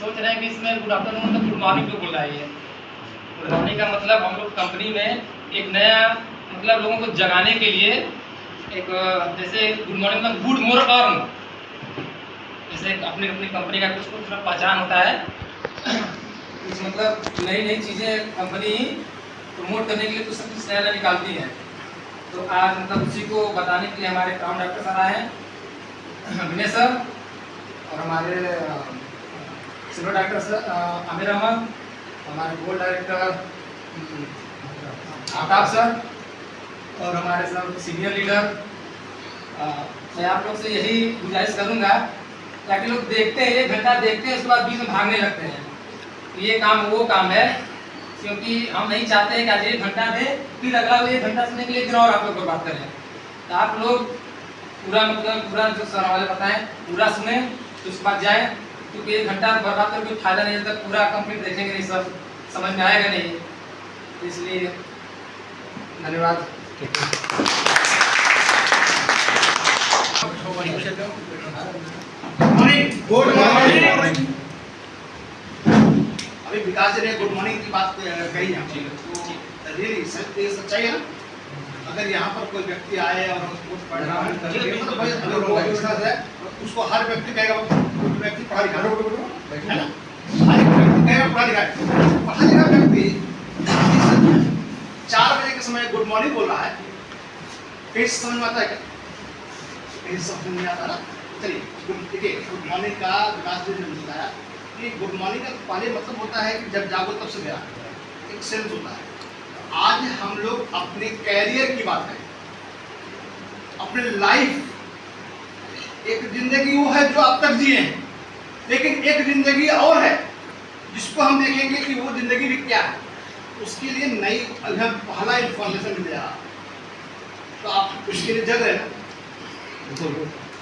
सोच रहे हैं कि इसमें गुड आफ्टरनून मतलब गुड मॉर्निंग क्यों बोल रहा है ये। गुड मॉर्निंग का मतलब हम लोग कंपनी में एक नया मतलब लोगों को जगाने के लिए एक जैसे गुड मॉर्निंग मतलब गुड मोर अर्न, जैसे अपनी अपनी कंपनी का कुछ कुछ पहचान होता है। कुछ मतलब नई नई चीज़ें कंपनी प्रमोट करने के लिए कुछ सब कुछ नया नया निकालती है। तो आज मतलब उसी को बताने के लिए हमारे काम डॉक्टर सर आए हैं, विनय सर, और हमारे silver director sir Aamir Ahmed, हमारे गोल्ड डायरेक्टर आफ्ताब सर, और हमारे सर सीनियर लीडर। मैं आप लोग से यही गुजारिश करूंगा ताकि लोग देखते हैं, 1 घंटा देखते हैं, उसके बाद बीच में भागने लगते हैं। तो ये काम वो काम है, क्योंकि हम नहीं चाहते हैं कि आज 1 घंटा दे फिर अगला 1 घंटा सुनने के लिए दिन और आप लोग बात करें। तो आप लोग पूरा मतलब पूरा जो सर वाले बताएं पूरा सुने, तो उसके बाद जाए, क्योंकि 1 घंटा बर्बाद करके कोई फायदा नहीं है। तक पूरा कंप्लीट देखेंगे नहीं, सब समझ में आएगा नहीं, इसलिए धन्यवाद। Good morning. अभी विकास जी ने गुड मॉर्निंग की बात कही है, तो रियली सच्चाई है ना। अगर यहाँ पर कोई व्यक्ति आए और पढ़ रहा है तो भाई अगर वो है उसको हर व्यक्ति कहेगा, व्यक्ति पढ़ा लिखा है ना, हर एक व्यक्ति कहेगा पढ़ा लिखा है। पढ़ा लिखा व्यक्ति 4 बजे के समय गुड मॉर्निंग बोल रहा है, कहीं समझ में आता है क्या? कहीं समझ नहीं आता ना। चलिए देखिए, गुड मॉर्निंग का विकास जी ने बताया कि गुड मॉर्निंग का पहले मतलब होता है कि जब जागो तब सवेरा, एक सेंस होता है। आज हम लोग अपने कैरियर की बात करें, अपने लाइफ, एक जिंदगी वो है जो अब तक जिए हैं, लेकिन एक जिंदगी और है जिसको हम देखेंगे कि वो जिंदगी भी क्या है। उसके लिए नई पहला इंफॉर्मेशन मिल जाएगा, तो आप उसके लिए जग रहे हैं।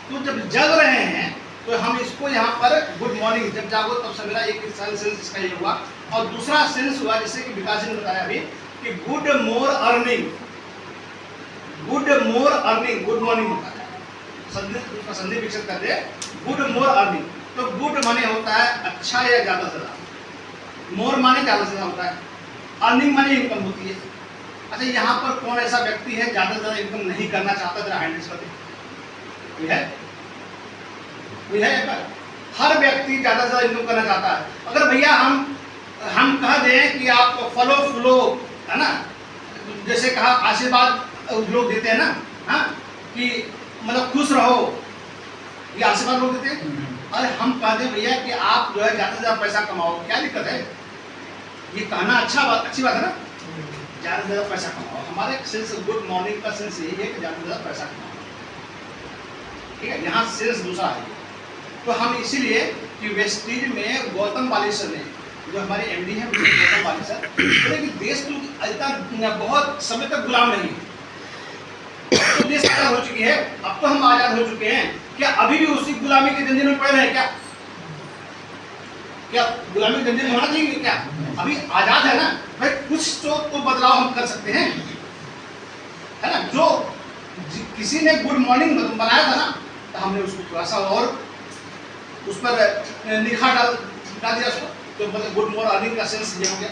तो जब जग रहे हैं तो हम इसको यहाँ पर गुड मॉर्निंग, जब जागो तब सवेरा, एक सेंस इसका ये हुआ। और दूसरा सेंस हुआ जैसे कि विकास जी ने बताया अभी कि good more earning, good more earning, good morning होता है, उसका संधि विकसित कर दे, गुड मोर अर्निंग। तो गुड माने होता है अच्छा या ज्यादा से ज्यादा, मोर माने ज्यादा से ज्यादा होता है, अर्निंग माने इनकम होती है। अच्छा, यहाँ पर कौन ऐसा व्यक्ति है ज्यादा से ज्यादा इनकम नहीं करना चाहता? जरा हैंड रेज कर दे। कोई है? कोई है? हर व्यक्ति ज्यादा से ज्यादा इनकम करना चाहता है। अगर भैया हम कह दें कि आप फॉलो फ्लो, है ना, जैसे कहा आशीर्वाद लोग देते हैं ना, हाँ, कि मतलब खुश रहो, ये आशीर्वाद लोग देते हैं। अरे हम कह दें भैया कि आप जो है ज्यादा से ज्यादा पैसा कमाओ, क्या दिक्कत है? ये कहना अच्छी बात है ना, ज्यादा से ज्यादा पैसा कमाओ। हमारे सेंस गुड मॉर्निंग का सेंस यही है कि ज्यादा से ज्यादा पैसा कमाओ, ठीक है। यहाँ सेंस दूसरा है। तो हम इसीलिए कि वेस्टीज में गौतम बालेश्वर ने, जो हमारे एमडी हैं गौतम बालेश्वर, बोले कि देश तो इतना बहुत समय तक गुलाम नहीं, तो देश आजाद हो चुकी है, अब तो हम आजाद हो चुके हैं, क्या अभी भी उसी गुलामी के जंजीर में पड़े हैं? क्या गुलामी के जंजीर में होना चाहिए? क्या अभी आजाद है ना भाई, कुछ तो बदलाव हम कर सकते हैं, है ना। जो किसी ने गुड मॉर्निंग बनाया था ना, तो हमने उसको थोड़ा सा और उस पर निखार डाल दिया उसको, तो मतलब गुड मोर अर्निंग का सेंस ये हो गया।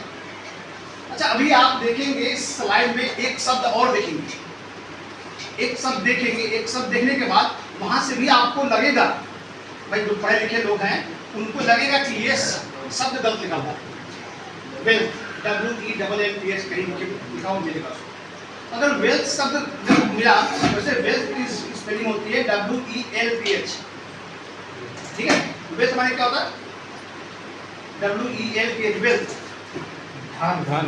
अच्छा, अभी आप देखेंगे इस स्लाइड में एक शब्द और देखेंगे, एक शब्द देखेंगे, एक शब्द देखने के बाद वहां से भी आपको लगेगा, भाई जो पढ़े लिखे लोग हैं उनको लगेगा कि ये शब्द गलत लिखा हुआ है। वेल्थ, WELLTH कहीं लिखा हो मिलेगा। अगर वेल्थ शब्द जब मिला, वैसे वेल्थ की स्पेलिंग होती है WELTH, ठीक है। वेल्थ माने क्या होता है? WELTH, वेल्थ, धन, धन।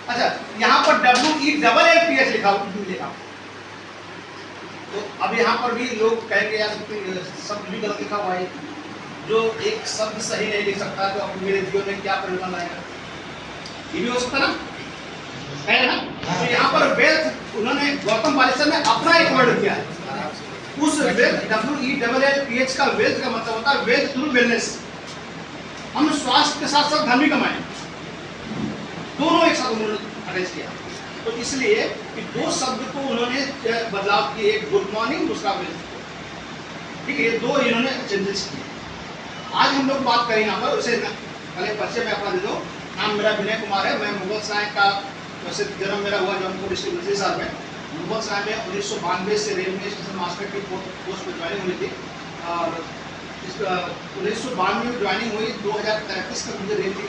अच्छा, यहाँ पर WELLTH लिखा, तो अब यहाँ पर भी लोग कहेंगे यार शब्द भी गलत लिखा हुआ है, जो एक शब्द सही नहीं लिख सकता तो अब मेरे जीवन में क्या परिवर्तन आएगा? ये भी हो सकता ना, है ना। तो यहाँ पर वेल्थ उन्होंने गौतम बालेश्वर ने अपना एक वर्ड किया है। उस वेल्थ WELLTH का वेल्थ का मतलब होता है वेल्थ थ्रू वेलनेस। हम स्वास्थ्य के साथ साथ धन भी कमाएं, दोनों एक साथ उन्होंने अरेंज किया। तो इसलिए कि 2 शब्द को उन्होंने बदलाव किए, एक गुड मॉर्निंग, दूसरा वेल्थ, ठीक है। ये 2 इन्होंने चेंजेस किए। आज हम लोग बात करें यहाँ पर, उसे पहले परिचय में अपना दे दो। नाम मेरा विनय कुमार है, मैं मुगल सराय का वैसे जन्म मेरा हुआ जौनपुर डिस्ट्रिक्ट उसी साल में। मुगल सराय में 1992 से रेलवे स्टेशन मास्टर की पोस्ट पर ज्वाइनिंग हुई थी और 1992 में ज्वाइनिंग हुई, 2033 तक मुझे रेल की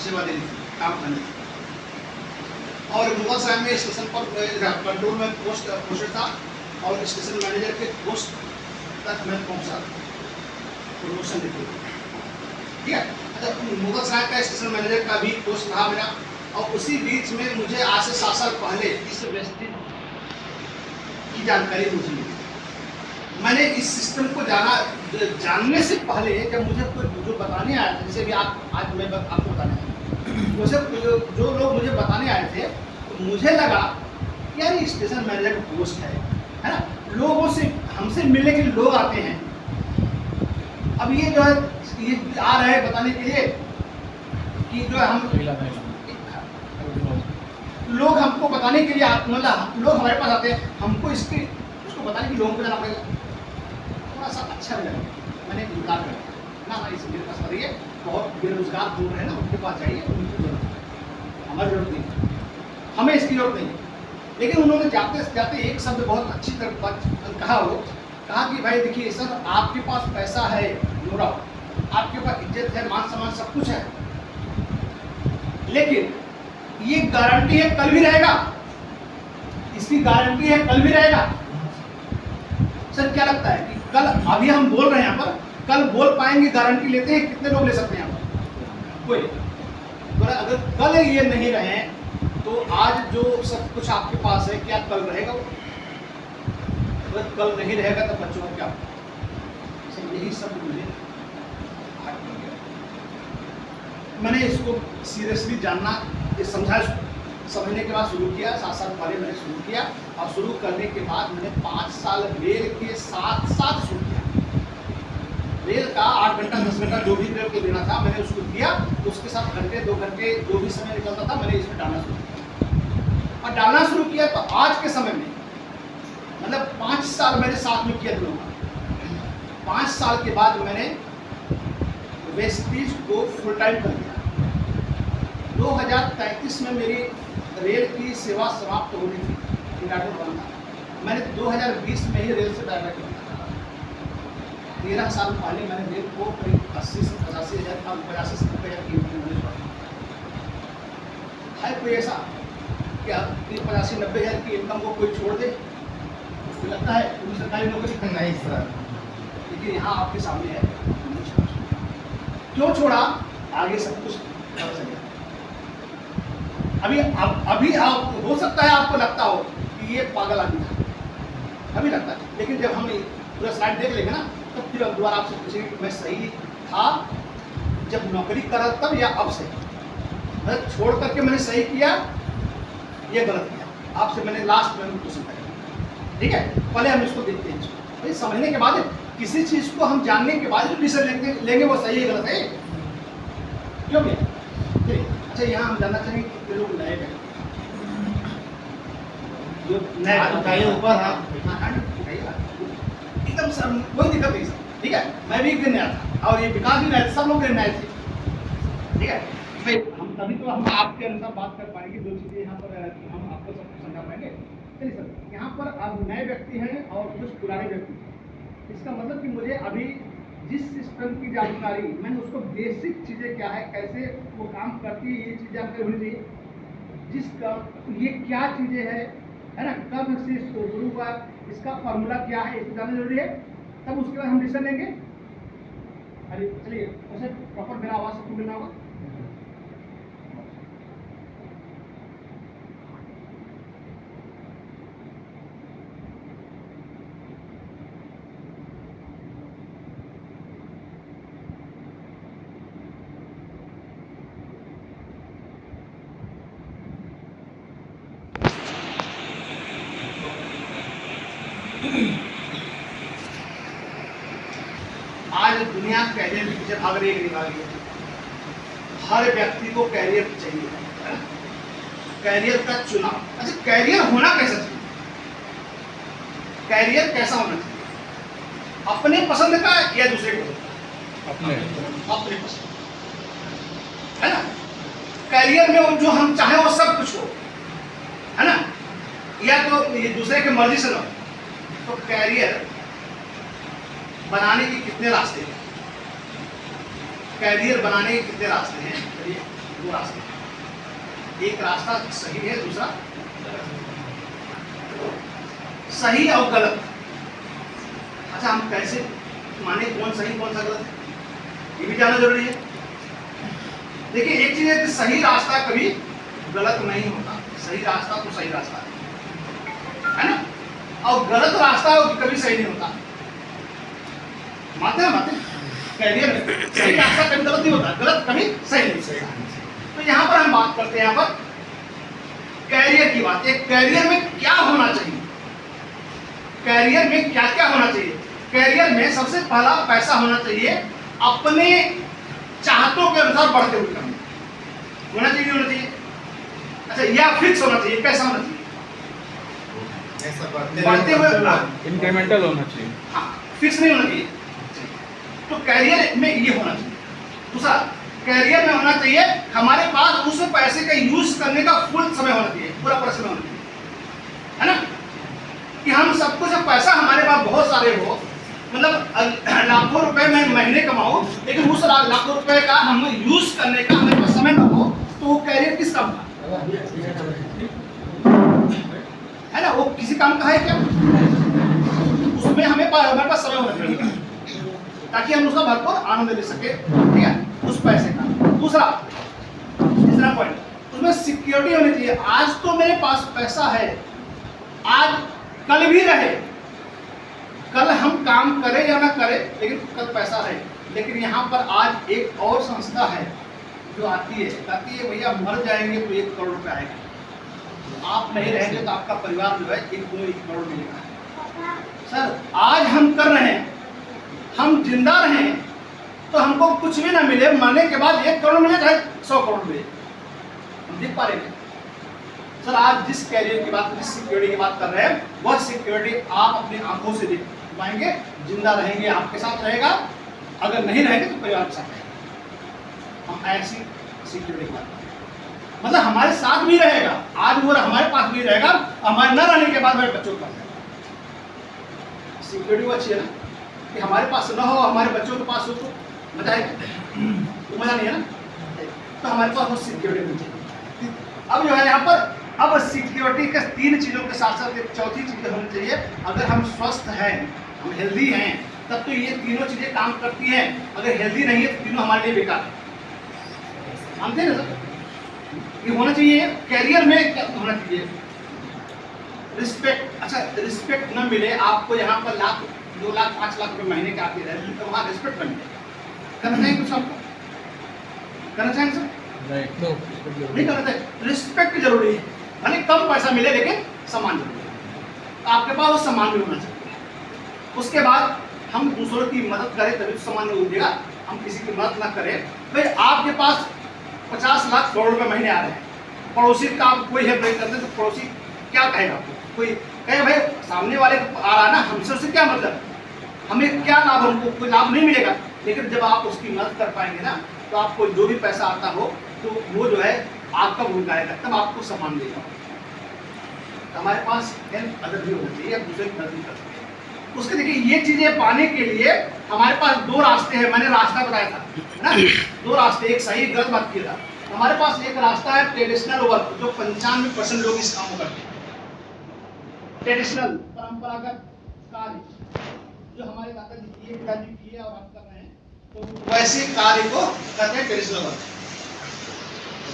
सेवा देनी थी, काम करनी थी। और मुगल सराय में स्टेशन पर कंट्रोल में पोस्टेड था और स्टेशन मैनेजर के पोस्ट तक मैं पहुंचा, प्रमोशन देती थी। ठीक है, अच्छा मुगल सराय का स्टेशन मैनेजर का भी पोस्ट रहा मेरा। और उसी बीच में मुझे आज से 7 साल पहले इस व्यवस्थित की जानकारी मुझे मिली। मैंने इस सिस्टम को जानने से पहले जब मुझे कोई जो बताने आया था, जैसे भी आप आज मैं आपको बताने आया, वैसे जो लोग मुझे बताने आए थे तो मुझे लगा कि यार स्टेशन मैनेजर का पोस्ट है ना, लोगों से हमसे मिलने के लिए लोग आते हैं। अब ये जो है ये आ रहे हैं बताने के लिए कि जो है हम लोग हमको बताने के लिए मतलब लोग हमारे पास आते हैं, हमको उसको बताने के लोगों को जाना पड़ेगा, थोड़ा सा अच्छा भी लगा। मैंने इनकार कर दिया ना, इस मेरे पास बताइए बहुत बेरोजगार लोग हैं ना, उनके पास जाइए, उनकी जरूरत है, हमारी जरूरत नहीं, हमें इसकी जरूरत नहीं। लेकिन उन्होंने जाते जाते एक शब्द बहुत अच्छी तरह कहा, वो कहा कि भाई देखिए सर, आपके पास पैसा है, नोरा, आपके पास इज्जत है, मान सम्मान सब कुछ है, लेकिन ये गारंटी है कल भी रहेगा, इसकी गारंटी है कल भी रहेगा। सर क्या लगता है कि कल, अभी हम बोल रहे हैं यहाँ पर, कल बोल पाएंगे, गारंटी लेते हैं, कितने लोग ले सकते हैं यहाँ पर? कोई। तो अगर कल ये नहीं रहे तो आज जो सब कुछ आपके पास है क्या कल रहेगा? अगर कल नहीं रहेगा तो बच्चों का क्या? सर यही सब मुझे हार्ट कर गया। मैंने इसको सीरियसली जानना, ये समझने के बाद शुरू किया। 7 साल पहले मैंने शुरू किया और शुरू करने के बाद मैंने 5 साल रेल के साथ शुरू किया। रेल का 8 घंटा 10 घंटा जो भी रेल को देना था मैंने उसको दिया, उसके साथ घंटे 2 घंटे जो भी समय निकलता था मैंने इसमें डालना शुरू किया। और डालना शुरू किया तो आज के समय में मतलब 5 साल मैंने साथ में किया दोनों का। 5 साल के बाद मैंने वेस्टीज को फुल टाइम कर दिया। 2033 में मेरी रेल की सेवा समाप्त होनी थी, रिटायरमेंट बना था। मैंने 2020 में ही रेल से रिटायरमेंट किया। 13 साल पहले मैंने रेल को करीब 80 से 85 हज़ार का 85 से 90 हज़ार की इनकम है। कोई ऐसा क्या 85-90 हज़ार की इनकम को कोई छोड़ दे? उसको लगता है पूरी सरकारी नौकरी नहीं सर, लेकिन यहाँ आपके सामने है। क्यों छोड़ा? आगे सब कुछ पता चलेगा। अभी आप हो सकता है आपको लगता हो कि ये पागल आदमी था, अभी लगता है, लेकिन जब हम पूरा स्लाइड देख लेंगे ना तो फिर अब दोबारा आपसे पूछेंगे कि मैं सही था जब नौकरी कर रहा तब या अब से, मतलब छोड़ करके मैंने सही किया ये गलत किया। आपसे मैंने लास्ट में क्वेश्चन करेंगे, ठीक है? पहले हम इसको देखते हैं, इसको समझने के बाद किसी चीज़ को हम जानने के बाद जो डिसीजन लेंगे वो सही है गलत है, क्यों भैया? चलिए, अच्छा यहाँ हम जानना चाहेंगे कितने लोग नए हैं जो नए ऊपर हाँ एकदम सर कोई दिक्कत नहीं सर, ठीक है? मैं भी एक दिन नया था और ये विकास भी नया था, सब लोग नए थे, ठीक है? भाई हम तभी तो हम आपके अनुसार बात कर पाएंगे, जो चीज़ें यहाँ पर हम आपको सब कुछ समझा पाएंगे। चलिए सर, यहाँ पर अब नए व्यक्ति हैं और कुछ पुराने व्यक्ति हैं, इसका मतलब कि मुझे अभी जिस सिस्टम की जानकारी मैंने उसको बेसिक चीज़ें क्या है, कैसे वो काम करती है, ये चीज़ें आपको होनी चाहिए। जिसका ये क्या चीज़ें है ना, कब से इसको शुरू हुआ, इसका फॉर्मूला क्या है, इसको जानना जरूरी है, तब उसके बाद हम डिसीजन लेंगे। अरे चलिए, उसे प्रॉपर मेरा आवाज़ सबको मिलना होगा। आज दुनिया कैरियर के पीछे भाग रही है, निकाल रही है। हर व्यक्ति को कैरियर चाहिए, है ना? कैरियर का चुनाव। अच्छा, कैरियर होना कैसा चाहिए? कैरियर कैसा होना चाहिए? अपने पसंद का या दूसरे को? अपने अपने पसंद, है ना। कैरियर में वो जो हम चाहे वो सब कुछ हो, है ना, या तो ये दूसरे की मर्जी से ना हो। तो कैरियर बनाने के कितने रास्ते हैं? कैरियर बनाने के कितने रास्ते हैं? चलिए, 2 रास्ते हैं। एक रास्ता सही है, दूसरा सही और गलत। अच्छा, हम कैसे माने कौन सही कौन सा गलत है, ये भी जानना जरूरी है। देखिए, एक चीज है कि सही रास्ता कभी गलत नहीं होता, सही रास्ता तो सही रास्ता है ना, और गलत रास्ता कभी सही नहीं होता। मानते हैं कैरियर में सही रास्ता कभी गलत नहीं होता, गलत कभी सही नहीं होता। तो यहाँ पर हम बात करते हैं, यहाँ पर कैरियर की बात। एक कैरियर में क्या होना चाहिए, कैरियर में क्या क्या होना चाहिए? कैरियर में सबसे पहला पैसा होना चाहिए, अपने चाहतों के अनुसार बढ़ते हुए काम होना चाहिए, नहीं होना चाहिए? अच्छा, या फिक्स होना चाहिए? कैसा होना चाहिए? बढ़ते हुए, इंक्रीमेंटल होना चाहिए। हाँ, फिक्स नहीं होना चाहिए। तो कैरियर में ये होना चाहिए। दूसरा, कैरियर में होना चाहिए हमारे पास उस पैसे का यूज करने का फुल समय होना चाहिए, पूरा समय होना चाहिए, है ना, कि हम सब कुछ पैसा हमारे पास बहुत सारे हो, मतलब लाखों रुपए में महीने कमाओ, लेकिन उस लाखों रुपए का हम यूज करने का हमारे पास समय ना हो, तो वो कैरियर किस काम का है ना, वो किसी काम का है क्या? उसमें हमारे पास समय होना चाहिए ताकि हम उसका भरपूर आनंद ले सके, ठीक है, उस पैसे का। दूसरा, तीसरा पॉइंट, उसमें सिक्योरिटी होनी चाहिए। आज तो मेरे पास पैसा है, आज कल भी रहे, कल हम काम करें या ना करें, लेकिन कल पैसा रहे। लेकिन यहाँ पर आज एक और संस्था है जो आती है, कहती है भैया मर जाएंगे तो 1 करोड़ रुपए आएगा, आप नहीं रहेंगे तो आपका परिवार जो है 1 करोड़ मिलेगा। सर, आज हम कर रहे हैं, हम जिंदा रहें तो हमको कुछ भी ना मिले, मरने के बाद 1 करोड़ मिले चाहे 100 करोड़ मिले, हम देख पा रहे हैं। सर, आज जिस कैरियर की बात, जिस सिक्योरिटी की बात कर रहे हैं, वह सिक्योरिटी आप अपनी आंखों से देख पाएंगे, जिंदा रहेंगे आपके साथ रहेगा, अगर नहीं रहेंगे तो परिवार के साथ रहेगा। हम ऐसी सिक्योरिटी की बात कर रहे हैं, मतलब हमारे साथ भी रहेगा, आज वो हमारे पास भी रहेगा, हमारे न रहने के बाद हमारे बच्चों का सिक्योरिटी वो अच्छी है ना, कि हमारे पास ना हो, हमारे बच्चों के पास हो तो मजा आएगा, तो मजा नहीं है ना। तो हमारे पास वो सिक्योरिटी होनी चाहिए। अब जो है यहाँ पर, अब सिक्योरिटी के 3 चीजों के साथ साथ एक चौथी चीज होनी चाहिए। अगर हम स्वस्थ हैं, हम हेल्दी हैं, तब तो ये तीनों चीजें काम करती हैं। अगर हेल्दी नहीं है तो तीनों हमारे लिए बेकार है। मानते हैं ना सर? ये होना चाहिए। कैरियर में क्या होना चाहिए? रिस्पेक्ट। अच्छा, रिस्पेक्ट न मिले आपको, यहाँ पर 1 लाख 2 लाख 5 लाख रुपए महीने के आते रहे, तो वहाँ रिस्पेक्ट न मिले, करना चाहिए कुछ आपको? करना चाहिए सर? नहीं करना चाहिए। रिस्पेक्ट जरूरी है, यानी कम पैसा मिले लेकिन सम्मान जरूरी है। आपके पास वो सम्मान भी होना चाहिए। उसके बाद हम दूसरों की मदद करें तभी तो सम्मान मिलेगा। हम किसी की मदद ना करें, भाई आपके पास 50 लाख करोड़ रुपए महीने आ रहे हैं, पड़ोसी का आप कोई हेल्प नहीं करते तो पड़ोसी क्या कहेगा आपको? कोई कहे भाई सामने वाले आ रहा है ना, हमसे उससे क्या मतलब, हमें क्या लाभ, हमको कोई लाभ नहीं मिलेगा। लेकिन जब आप उसकी मदद कर पाएंगे ना, तो आपको जो भी पैसा आता हो तो वो जो है आपका गुण गाएगा, तब आपको सम्मान देगा। हमारे पास हेल्प अदर भी होना चाहिए, दूसरे की मदद भी कर सकते हैं। उसके देखिए, ये चीजें पाने के लिए हमारे पास 2 रास्ते हैं। मैंने रास्ता बताया था ना, 2 रास्ते, एक सही गलत बात किया था। हमारे पास एक रास्ता है ट्रेडिशनल वर्क, जो 95% लोग इस काम को करते हैं। ट्रेडिशनल, परंपरागत कार्य जो हमारे पिताजी किए और आप कर रहे हैं, तो वैसे कार्य को कहते हैं ट्रेडिशनल वर्क।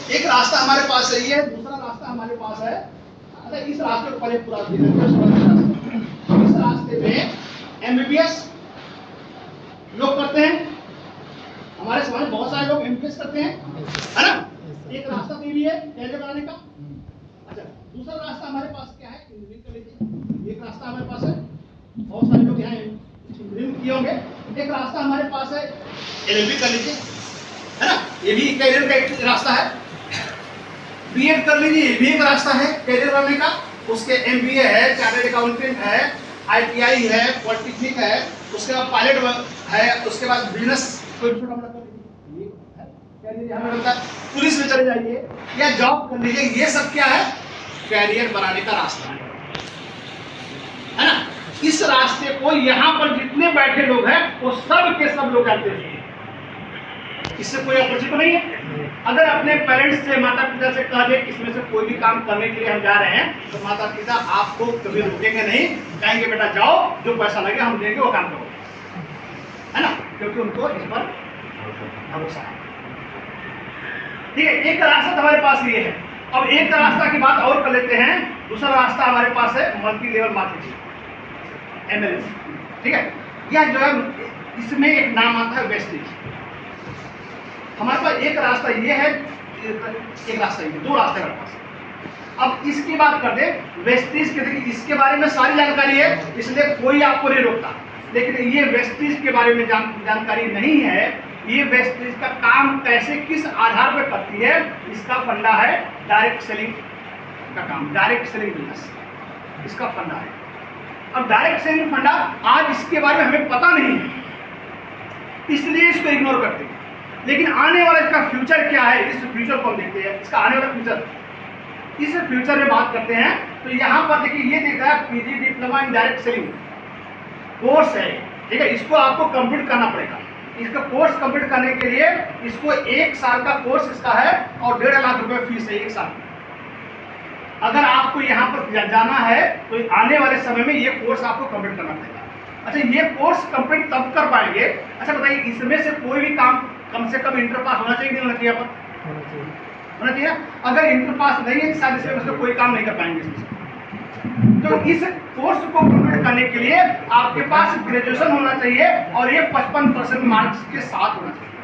एक रास्ता हमारे पास है ये, दूसरा रास्ता हमारे पास है, अच्छा इस रास्ते को पहले पूरा इस रास्ते में एमबीबीएस लोग करते हैं, हमारे समाज में बहुत सारे लोग एमबीबीएस करते हैं, है ना। एक रास्ता तो ये है कैरियर बनाने का। अच्छा, दूसरा रास्ता हमारे पास क्या है? इंजीनियरिंग कर लीजिए, एक रास्ता हमारे पास है, बहुत सारे लोग यहाँ इंजीनियरिंग किए होंगे। एक रास्ता हमारे पास है एलएलबी कर लीजिए, है ना, ये भी कैरियर का एक रास्ता है। बीएड कर लीजिए, ये भी एक रास्ता है कैरियर बनने का। उसके एमबीए है, चार्टर्ड अकाउंटेंट है, आईटीआई है, पॉलिटेक्निक है, उसके बाद पायलट है, उसके बाद बिजनेस कोई छोटा मोटा कर लीजिए, ये है कैरियर हमें लगता है पुलिस में चले जाइए या जॉब कर लीजिए, ये सब क्या है कैरियर बनाने का रास्ता है ना। इस रास्ते को यहाँ पर जितने बैठे लोग हैं वो सब के सब लोग जानते हैं, इससे कोई अपरिचित नहीं है। अगर अपने पेरेंट्स से माता पिता से कह दे इसमें से कोई भी काम करने के लिए हम जा रहे हैं तो माता पिता आपको कभी रोकेंगे नहीं, कहेंगे बेटा जाओ जो पैसा लगे हम देंगे वो काम करो, है ना, क्योंकि उनको इस पर भरोसा है। ठीक है, एक रास्ता हमारे पास ये है। अब एक रास्ता की बात और कर लेते हैं, दूसरा रास्ता हमारे पास है मल्टी लेवल मार्केटिंग, MLM। ठीक है, यह जो है इसमें एक नाम आता है वेस्टेज। हमारे पास एक रास्ता ये है, एक रास्ता ये, दो रास्ते हमारे पास। अब इसकी बात कर दे वेस्टेज के, देखिए इसके बारे में सारी जानकारी है इसलिए कोई आपको नहीं रोकता, लेकिन ये वेस्टेज के बारे में जानकारी नहीं है। ये वेस्टेज का काम कैसे किस आधार पर करती है, इसका फंडा है डायरेक्ट सेलिंग का काम, डायरेक्ट सेलिंग बिजनेस इसका फंडा है। अब डायरेक्ट सेलिंग फंडा आज इसके बारे में हमें पता नहीं है इसलिए इसको इग्नोर करते हैं, लेकिन आने वाला इसका फ्यूचर क्या है, इस फ्यूचर को हम देखते हैं, इसका आने वाला फ्यूचर, इस फ्यूचर में बात करते हैं। तो यहाँ पर देखिए ये देखा है PG diploma in direct selling course है, ठीक है, इसको आपको कंप्लीट करना पड़ेगा। इसका कोर्स कंप्लीट करने के लिए इसको 1 साल का कोर्स इसका है और 1.5 लाख रुपए फीस है 1 साल की। अगर आपको यहाँ पर जाना है तो आने वाले समय में ये कोर्स आपको कंप्लीट करना पड़ेगा। अच्छा, ये कोर्स कंप्लीट तब कर पाएंगे। अच्छा बताइए, इसमें से कोई भी काम कम से कम इंटर पास होना चाहिए नहीं होना चाहिए? यहाँ पर होना चाहिए। अगर इंटर पास नहीं है तो शायद इसमें कोई काम नहीं कर पाएंगे इसमें। तो इस कोर्स को कंप्लीट करने के लिए आपके पास ग्रेजुएशन होना चाहिए और ये 55% मार्क्स के साथ होना चाहिए।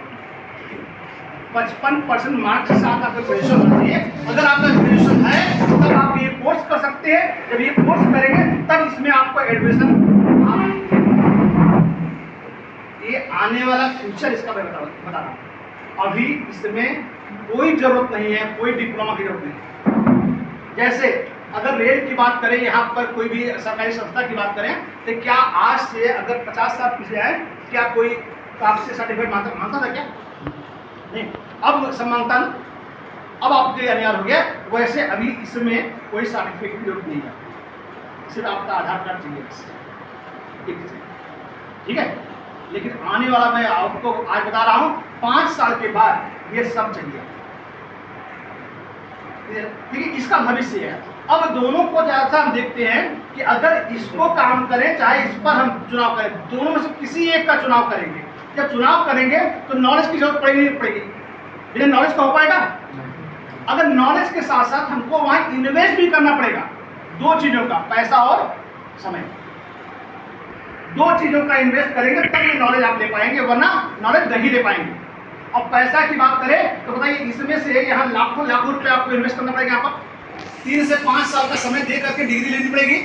55% मार्क्स के साथ आपका ग्रेजुएशन होना चाहिए। अगर आपका ग्रेजुएशन है तो तब आप ये कोर्स कर सकते हैं। जब ये कोर्स करेंगे तब इसमें आपको एडमिशन, ये आने वाला फ्यूचर इसका मैं बता रहा हूँ। अभी इसमें कोई जरूरत नहीं है, कोई डिप्लोमा की जरूरत नहीं। जैसे अगर रेल की बात करें, यहाँ पर कोई भी सरकारी संस्था की बात करें तो क्या आज से अगर 50 साल पीछे आए क्या कोई आपसे सर्टिफिकेट मांगता था क्या? नहीं, अब सब मांगता ना, अब आपके अनिवार्य हो गया। वैसे अभी इसमें कोई सर्टिफिकेट की जरूरत नहीं है, सिर्फ आपका आधार कार्ड चाहिए, ठीक है। लेकिन आने वाला मैं आपको आज बता रहा हूँ 5 साल के बाद ये सब चाहिए, ठीक है, इसका भविष्य है। अब दोनों को ज्यादातर हम देखते हैं कि अगर इसको काम करें चाहे इस पर हम चुनाव करें, दोनों में से किसी एक का चुनाव करेंगे। जब चुनाव करेंगे तो नॉलेज की जरूरत पड़ेगी नहीं पड़ेगी? बिना नॉलेज का हो पाएगा? अगर नॉलेज के साथ साथ हमको वहां इन्वेस्ट भी करना पड़ेगा, 2 चीजों का, पैसा और समय। 2 चीजों का इन्वेस्ट करेंगे तब ये नॉलेज आप ले पाएंगे, वरना नॉलेज नहीं ले पाएंगे। और पैसा की बात करें तो बताइए, इसमें से यहाँ लाखों रुपए आपको इन्वेस्ट करना पड़ेगा। यहाँ पर 3 से 5 साल का समय दे करके डिग्री लेनी पड़ेगी,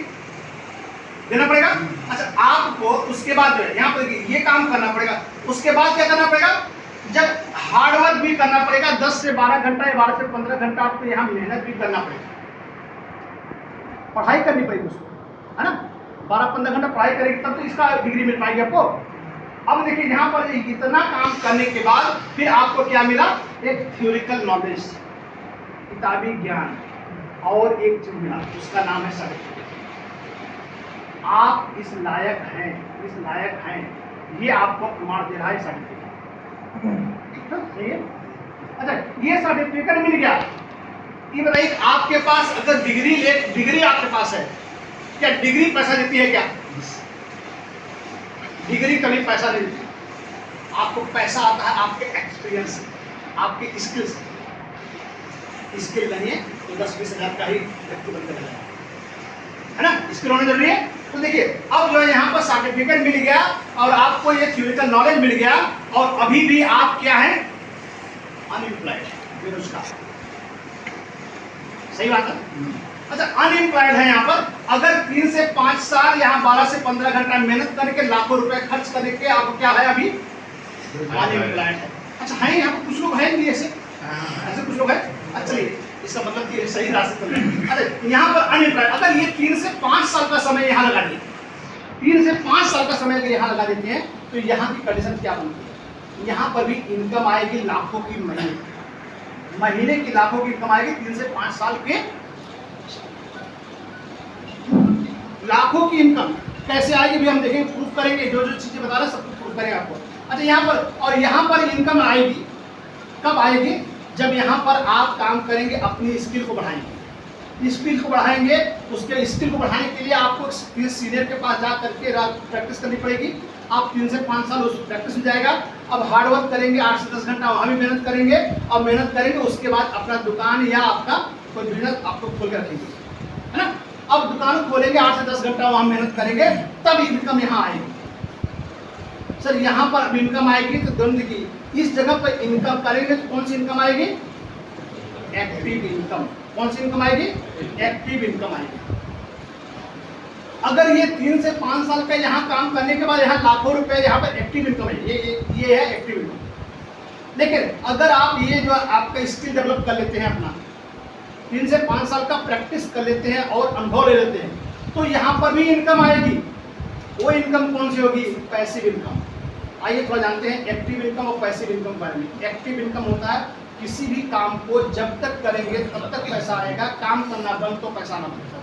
देना पड़ेगा। अच्छा, आपको उसके बाद जो है यहाँ पर ये काम करना पड़ेगा। उसके बाद क्या करना पड़ेगा? जब हार्डवर्क भी करना पड़ेगा, 10 से 12 घंटा या 12 से 15 घंटा आपको यहाँ मेहनत भी करना पड़ेगा, पढ़ाई करनी पड़ेगी उसको, है ना। 12-15 घंटा पढ़ाई करेंगे तब तो इसका डिग्री मिल पाएगी आपको। अब देखिए यहाँ पर इतना काम करने के बाद फिर आपको क्या मिला? एक थ्योरिकल नॉलेज, किताबी ज्ञान, और एक चीज मिला, उसका नाम है सर्टिफिकेट। आप इस लायक हैं, ये आपको प्रमाण दे रहा है सर्टिफिकेट। अच्छा, ये सर्टिफिकेट मिल गया। ये बताइए, आपके पास अगर डिग्री आपके पास है, क्या डिग्री पैसा देती है क्या? डिग्री कभी पैसा नहीं देती। आपको पैसा आता है आपके एक्सपीरियंस से, आपके स्किल्स से। स्किल नहीं है तो 10-20 हज़ार का ही व्यक्ति बनकर रहेगा, है ना। स्किल होना जरूरी है। तो देखिए, अब जो है यहाँ पर सर्टिफिकेट मिल गया और आपको ये थ्योरिकल नॉलेज मिल गया, और अभी भी आप क्या है? अनएम्प्लॉयड, बेरोजगार। सही बात है। अच्छा, अनएम्प्लॉयड है यहाँ पर। अगर 3 से 5 साल यहाँ 12 से 15 घंटा मेहनत करके लाखों रुपए खर्च करके आप क्या है? अभी अनएम्प्लॉयड है। अच्छा, है यहाँ पर कुछ लोग हैं भी ऐसे कुछ लोग हैं। अच्छा, इसका मतलब कि सही रास्ते पर है। अरे यहाँ पर अनएम्प्लॉयड, अगर ये 3 से 5 साल का समय यहाँ लगा दिए, 3 से 5 साल का समय अगर यहाँ लगा देते हैं तो यहाँ की कंडीशन क्या बनती है? यहाँ पर भी इनकम आएगी लाखों की महीने की लाखों की इनकम आएगी। 3 से 5 साल के लाखों की इनकम कैसे आएगी भी हम देखेंगे, प्रूफ करेंगे। जो जो चीजें बता रहे हैं सब कुछ प्रूफ करेंगे आपको। अच्छा, यहाँ पर और यहाँ पर इनकम आएगी कब आएगी? जब यहाँ पर आप काम करेंगे, अपनी स्किल को बढ़ाएंगे। स्किल को बढ़ाएंगे, उसके स्किल को बढ़ाने के लिए आपको सीनियर के पास जा करके प्रैक्टिस करनी पड़ेगी। आप 3 से 5 साल उस प्रैक्टिस में जाएगा। अब हार्ड वर्क करेंगे, 8 से 10 घंटा वहाँ भी मेहनत करेंगे, और मेहनत करेंगे उसके बाद अपना दुकान या आपका कोई बिजनेस आपको खोल के रखेंगे, है ना। अब दुकान खोलेंगे, 8 से 10 घंटा वहाँ मेहनत करेंगे, तब इनकम यहाँ आएगी। सर यहाँ पर अब इनकम आएगी तो दोनों की इस जगह पर इनकम करेंगे तो कौन सी इनकम आएगी? Active income. कौन सी इनकम आएगी? एक्टिव इनकम आएगी। अगर ये 3 से 5 साल का यहाँ काम करने के बाद यहाँ लाखों रुपए यहाँ पर एक्टिव इनकम है, ये है एक्टिव इनकम। लेकिन अगर आप ये जो आपका स्किल डेवलप कर लेते हैं, अपना 3 से 5 साल का प्रैक्टिस कर लेते हैं और अनुभव ले लेते हैं, तो यहाँ पर भी इनकम आएगी। वो इनकम कौन सी होगी? Passive income. आइए थोड़ा जानते हैं एक्टिव इनकम और पैसिव इनकम के बारे में। एक्टिव इनकम होता है किसी भी काम को जब तक करेंगे तब तक पैसा आएगा, काम करना बंद तो पैसा ना बनेगा।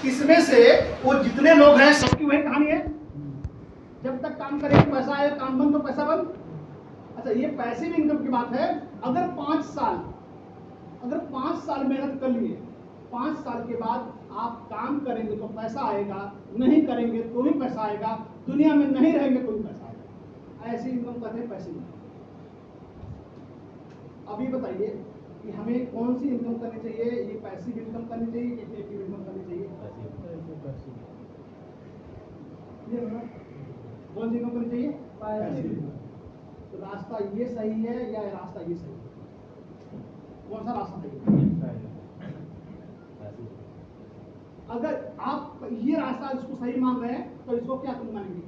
इसमें से वो जितने लोग हैं सबकी वही कहानी है, जब तक काम करेंगे पैसा आएगा, काम बंद तो पैसा बंद। अच्छा, ये पैसिव इनकम की बात है। अगर 5 साल मेहनत कर लिए, 5 साल के बाद आप काम करेंगे तो पैसा आएगा, नहीं करेंगे तो भी पैसा आएगा, दुनिया में नहीं रहेंगे तो भी पैसा आएगा। ऐसी इनकम कहते हैं पैसिव इनकम। अभी बताइए कि हमें कौन सी इनकम करनी चाहिए? ये पैसिव इनकम करनी चाहिए कि एक्टिव इनकम करनी चाहिए? कौन सी इनकम करनी चाहिए? पैसिव। तो रास्ता ये सही है या रास्ता ये सही है? कौन सा रास्ता सही है? अगर आप ये रास्ता इसको सही मान रहे हैं तो इसको क्या तुम मानेंगे?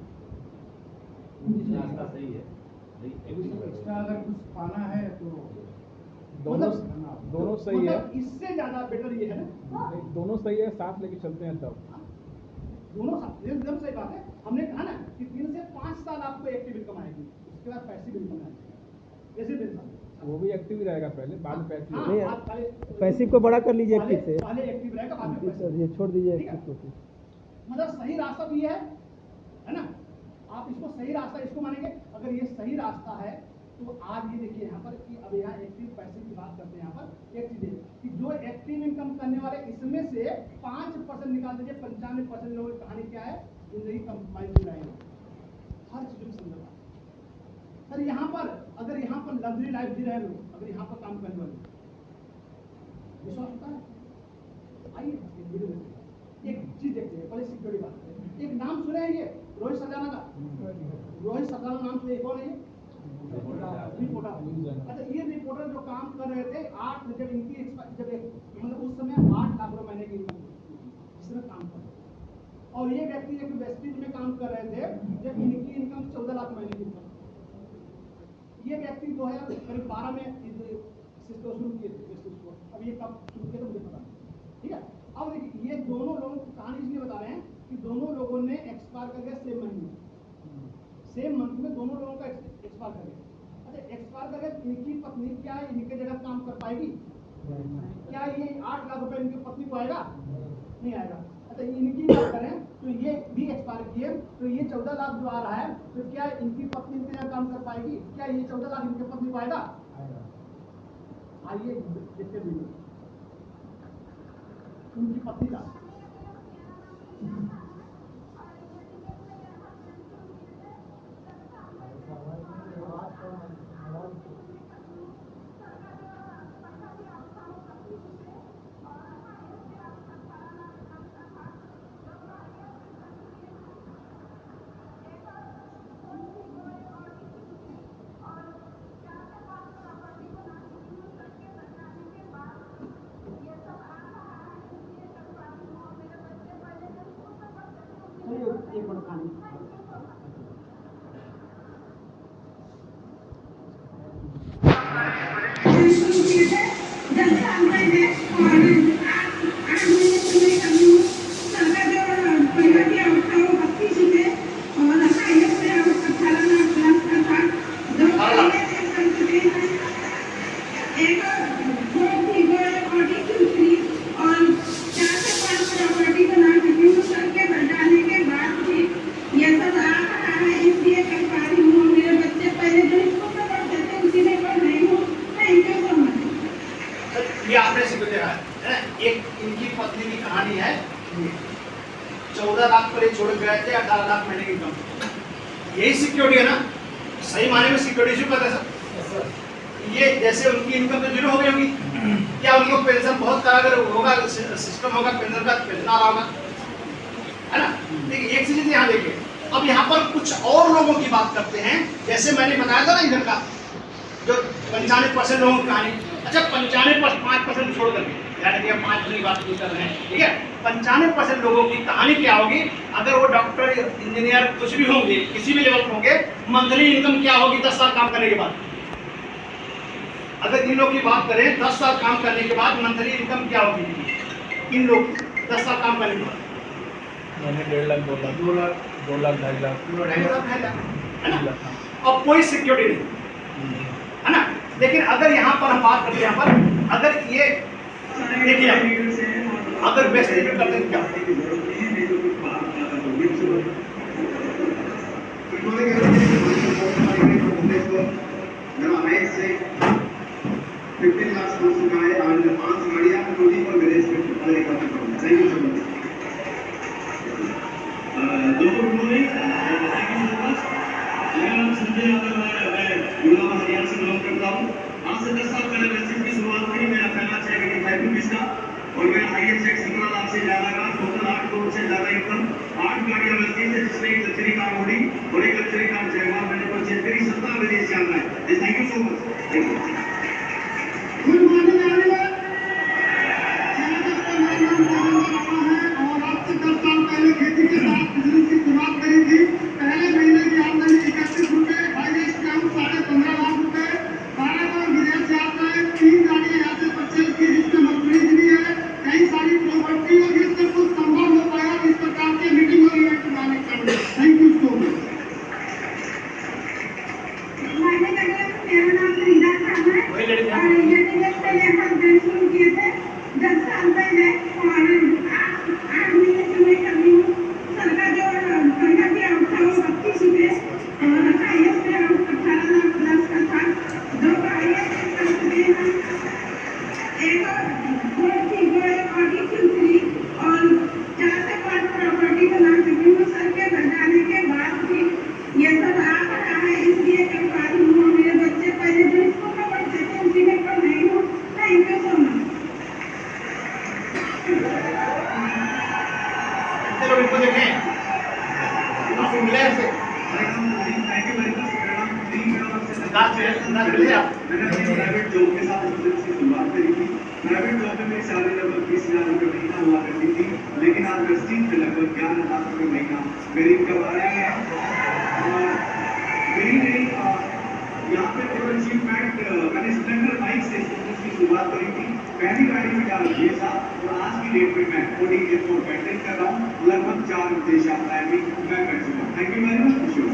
रास्ता सही है। एक्स्ट्रा अगर कुछ पाना है तो दोनों सही है। इससे ज्यादा बेटर ये है ना, दोनों सही है, साथ लेके चलते हैं तब। दोनों साथ, एकदम सही बात है। हमने कहा ना कि 3 से 5 साल आपको एक्टिव इनकम आएगी, उसके बाद पैसिव इनकम आएगी। जैसे वो भी एक्टिव ही रहेगा पहले, बाद में पैसिव। हाँ, आप पहले पैसिव को बड़ा कर लीजिए एक्टिव से। पहले एक्टिव रहेगा, बाद में पैसिव। ये छोड़ दीजिए ठीक है? एक्टिव को। मतलब सही रास्ता भी है ना। आप इसको सही रास्ता इसको मानेंगे। अगर ये सही रास्ता है तो आज ये देखिए यहाँ पर कि अब यहाँ एक्टिव पैसिव की बात करते हैं। यहाँ पर एक चीज है कि जो एक्टिव इनकम करने वाले, इसमें से 5% निकाल दीजिए, 95% लोगों की कहानी क्या है? जिंदगी कंप्रोमाइज हो रही है हर चीज में संदर्भ। सर यहाँ पर अगर यहाँ पर लग्जरी लाइफ जी रहे लोग, अगर यहाँ पर काम करने वाले विश्वास होता है? आइए एक चीज देखते हैं, बड़ी सिक्योरिटी बात। एक नाम सुने हैं ये रोहित सरदाना का? रोहित सरदाना नाम सुने? कौन है ये? रिपोर्टर। अच्छा, ये रिपोर्टर जो काम कर रहे थे, 8 जब इनकी जब मतलब उस समय 8 लाख रुपए महीने की इनकम इसमें काम कर रहे थे। और ये व्यक्ति एक वेस्टिज में काम कर रहे थे जब इनकी इनकम 14 लाख महीने की इनकम। ये व्यक्ति 2012 में सिस्टम शुरू किए थे वेस्टिज को। अब ये कब शुरू किया तो मुझे पता नहीं, ठीक है। अब देखिए ये दोनों लोगों की कहानी इसलिए बता रहे हैं कि दोनों लोगों ने एक्सपायर कर गया सेम मंथ में दोनों लोगों का एक्सपायर कर गया। अच्छा, एक्सपायर कर गया, इनकी पत्नी क्या इनके जगह काम कर पाएगी? क्या ये 8 लाख रुपए इनकी पत्नी को आएगा? नहीं आएगा। अच्छा, इनकी बात करें तो ये भी एक्सपायर किए, तो ये 14 लाख जो आ रहा है, तो क्या इनकी पत्नी इनके जगह काम कर पाएगी? क्या ये 14 लाख इनकी पत्नी को आएगा? आइए देखते वीडियो उनकी पत्नी का। एक मिनट कहानी छोड़ के गए थे 18 लाख महीने की इनकम। यही सिक्योरिटी है ना, सही मायने में सिक्योरिटी इशू करते हैं सर। ये जैसे उनकी इनकम तो जीरो हो गई होगी, क्या उनको पेंशन बहुत करा अगर होगा सिस्टम होगा पेंशन का, पेंशन आ रहा होगा, है ना। देखिए एक चीज यहाँ देखिए, अब यहाँ पर कुछ और लोगों की बात करते हैं, जैसे मैंने बताया था ना इधर का जो 95% लोगों की कहानी। अच्छा 95% छोड़ करके यानी कि 5% की बात नहीं कर रहे हैं, ठीक है। 95% लोगों की कहानी क्या होगी, अगर वो डॉक्टर इंजीनियर कुछ भी होंगे, किसी भी लेवल पे होंगे, मंथली इनकम क्या होगी 10 साल काम करने के बाद। अगर इन लोग की बात करें 10 साल काम करने के बाद मंथली इनकम क्या होगी इन लोग 10 साल काम करने के बाद? मैंने 1.5 लाख 2 लाख 2 लाख 2 लाख 2.5 लाख 2.5 लाख है ना। हाँ। और कोई सिक्योरिटी नहीं है ना। लेकिन अगर यहाँ पर हम बात करते हैं, यहाँ पर अगर ये देखिए अगर बेस्ट करते हैं क्या संजय यादव है, गुड़गांव हरियाणा से बिलोंग करता हूँ। आज से 10 साल पहले रेसिपी की शुरुआत करी। मेरा पहला चेक है 5 रुपीज का और मेरा हाईएस्ट चेक 17 लाख से ज्यादा का, टोटल 8 करोड़ से ज्यादा इनकम। 8 गाड़ियां मिलती है जिसमें एक लग्जरी कार होगी और एक लग्जरी कार जयमाल मैंने परचेज करी। 17 विदेश जाना है। Thank you so much. Thank you. Good morning everyone. और आज से 10 साल पहले खेती के साथ बिजनेस की शुरुआत करी थी। पहले महीने की आमदनी 31 रुपए, हाईएस्ट काम 15.5 लाख रुपए। 12 बार विदेश यात्रा है, 3 गाड़ियां यहाँ से परचेज की जिसमें मर्सिडीज भी है, कई सारी प्रॉपर्टी और ये सब कुछ संभव हो पाया इस प्रकार के मीटिंग और इवेंट बनाने के लिए। Thank you so much. मेरा नाम रीना खान है और ये टिकट पहले हम शुरू किए थे 10 साल पहले और 8 महीने से मैं कर रही हूँ। सरकार जो पंखा की आवता वो 32 रुपये और हाईएस्ट में 18 लाख प्लस का था। 2 हाईएस्ट एक और थी वो ऑडिट थी और 4 से 5 प्रॉपर्टी बना चुकी हूँ। सर के बनाने के बाद भी ये सब आ रहा है, इसलिए कर पा रही हूँ। मेरे बच्चे पहले जो स्कूल में पढ़ते थे उसी में पढ़ रही हूँ। Thank you so much. चलो इनको देखें आपको मिला है इनसे थैंक यू वेरी मच। अंदाज मिले आप। मैंने अपनी प्राइवेट जॉब के साथ बिजनेस की शुरुआत करी थी। प्राइवेट जॉब में मेरी सैलरी लगभग 20,000 रुपये महीना हुआ करती थी, लेकिन आज वेस्टीज पे लगभग 11,000 रुपये महीना मेरी इनकम आ रही है। और मेरी यहाँ पे थोड़ा अचीवमेंट, मैंने स्प्लेंडर बाइक से बिजनेस की शुरुआत करी थी। पहली गाड़ी में डाल दिए था और आज की डेट में मैं कोडी एयरपोर्ट मेंटेन कर रहा हूँ। लगभग 4 विदेश यात्राएं भी मैं कर चुका हूँ। Thank you very much. खुश हूँ।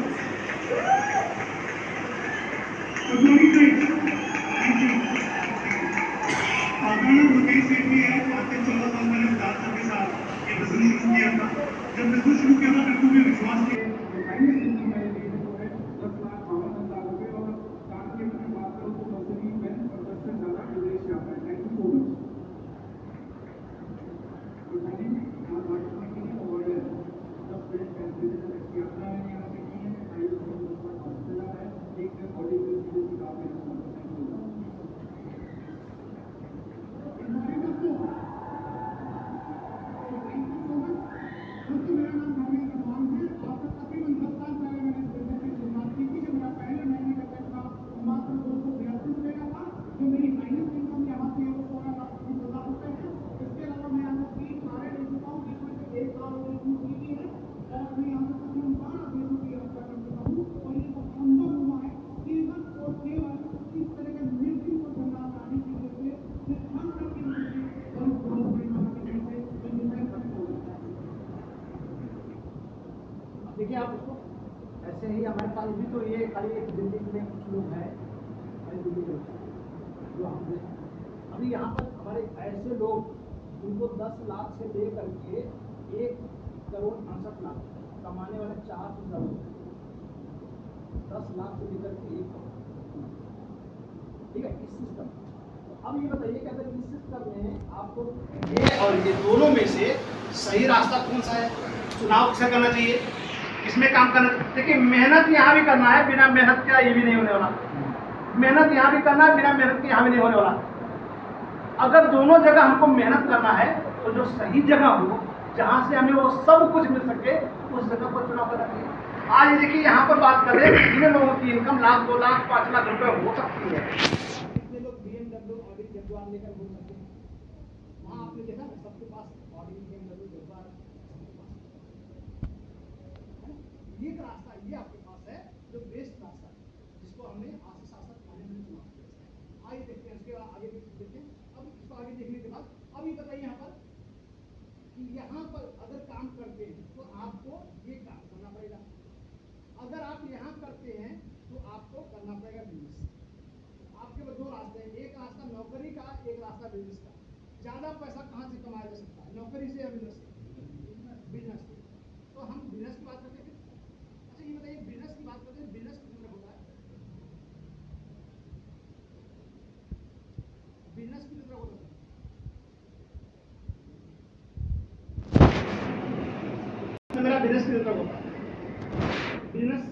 Good morning friends. Thank you. मेरा नाम मुकेश सेठी है। आज से 14 साल पहले दादा के साथ ये बिजनेस शुरू किया था। जब बिजनेस शुरू किया था बिल्कुल भी विश्वास नहीं। देखिए आप इसको ऐसे ही हमारे पास भी तो ये खाली एक बिल्डिंग में कुछ लोग हैं जो हमने अभी यहाँ पर हमारे ऐसे लोग जिनको 10 लाख से ले करके 1 करोड़ 68 लाख कमाने वाले 4 से ज़्यादा 10 लाख से लेकर के 1 करोड़, ठीक है इस सिस्टम। तो अब ये बताइए कि अगर इस सिस्टम में आपको ये और ये दोनों में से सही रास्ता कौन सा है? चुनाव किसे करना चाहिए, किसमें काम करना चाहिए। देखिए मेहनत यहाँ भी करना है, बिना मेहनत के ये भी नहीं होने वाला। मेहनत यहाँ भी करना है, बिना मेहनत के यहाँ भी नहीं होने वाला। अगर दोनों जगह हमको मेहनत करना है तो जो सही जगह हो, जहाँ से हमें वो सब कुछ मिल सके, उस जगह पर चुनाव करना चाहिए। आज देखिए यहाँ पर बात करें, जितने लोगों की इनकम लाख, 2 लाख, 5 लाख रुपए हो सकती है, कितने लोग BMW, ऑडी, जगुआर लेकर घूम सकते हैं। वहाँ आपने देखा ना, सबके पास ऑडी, BMW, जगुआर सबके पास है ना। ये एक रास्ता ये आपके पास है जो बेस्ट रास्ता है, जिसको हमने आज से 7 महीने में चुनाव किया। आइए देखते हैं इसके आगे देखते हैं। अब इसको आगे देखने के बाद अब ये बताइए यहाँ पर कि यहाँ पर अगर काम करते हैं तो आपको ये काम करना पड़ेगा। अगर आप यहाँ करते हैं तो आपको करना पड़ेगा बिजनेस। आपके पास 2 रास्ते हैं, एक रास्ता नौकरी का, एक रास्ता बिजनेस का। ज्यादा पैसा कहाँ से कमाया जा सकता है, नौकरी से या बिजनेस से? बिजनेस से। तो हम बिजनेस की बात करते हैं। अच्छा ये बताइए, बिजनेस की बात करते हैं, बिजनेस कितने में होता है? बिजनेस कितने तरह होता है? मेरा बिजनेस कितने तरह होता है? बिजनेस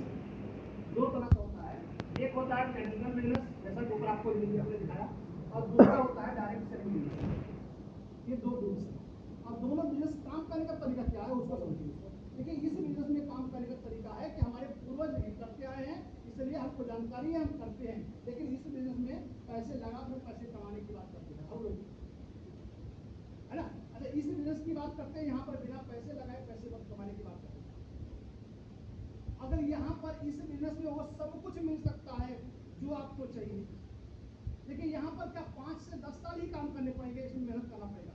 2 तरह का होता है। एक होता है ट्रेडिशनल बिजनेस, जैसा कि ऊपर आपको हमने दिखाया, और दूसरा होता है डायरेक्ट सेलिंग बिजनेस। ये 2 बिजनेस है, और दोनों बिजनेस काम करने का तरीका क्या है उसको समझिए। देखिए इस बिजनेस में काम करने का तरीका है कि हमारे पूर्वज करते आए हैं, इसलिए हमको जानकारी है, हम करते हैं। लेकिन इस बिजनेस में पैसे लगाकर पैसे कमाने की बात करते हैं हम लोग, है ना। अच्छा इस बिजनेस की बात करते हैं, यहाँ पर बिना पैसे लगाए पैसे कमाने की बात करते हैं। अगर यहाँ पर इस बिजनेस में वो सब कुछ मिल सकता है जो आपको चाहिए, लेकिन यहाँ पर क्या 5 से 10 साल ही काम करने पड़ेंगे, इसमें मेहनत करना पड़ेगा।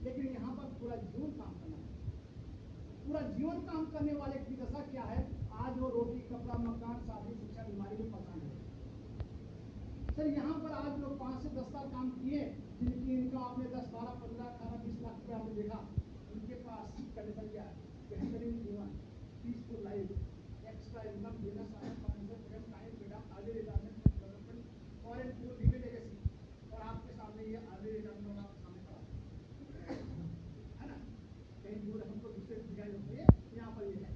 लेकिन यहाँ पर पूरा जीवन काम करना है। पूरा जीवन काम करने वाले की दशा क्या है, आज वो रोटी, कपड़ा, मकान, शादी, शिक्षा, बीमारी में परेशान है। सर यहाँ पर आज लोग 5 से 10 साल काम किए, जिनकी इनकम आपने 10, 12, 15, 18, 20 लाख रुपये आपने देखा, उनके पास कंडीशन क्या है, बेहतरीन जीवन, peaceful life, extra income, business, financial freedom, time freedom, early retirement, development, foreign tour, living legacy. और आपके सामने ये अर्ली रिटायरमेंट आपके सामने खड़ा है ना। कहीं दूर हमको दूसरे दिखाई देती है, यहाँ पर ये है।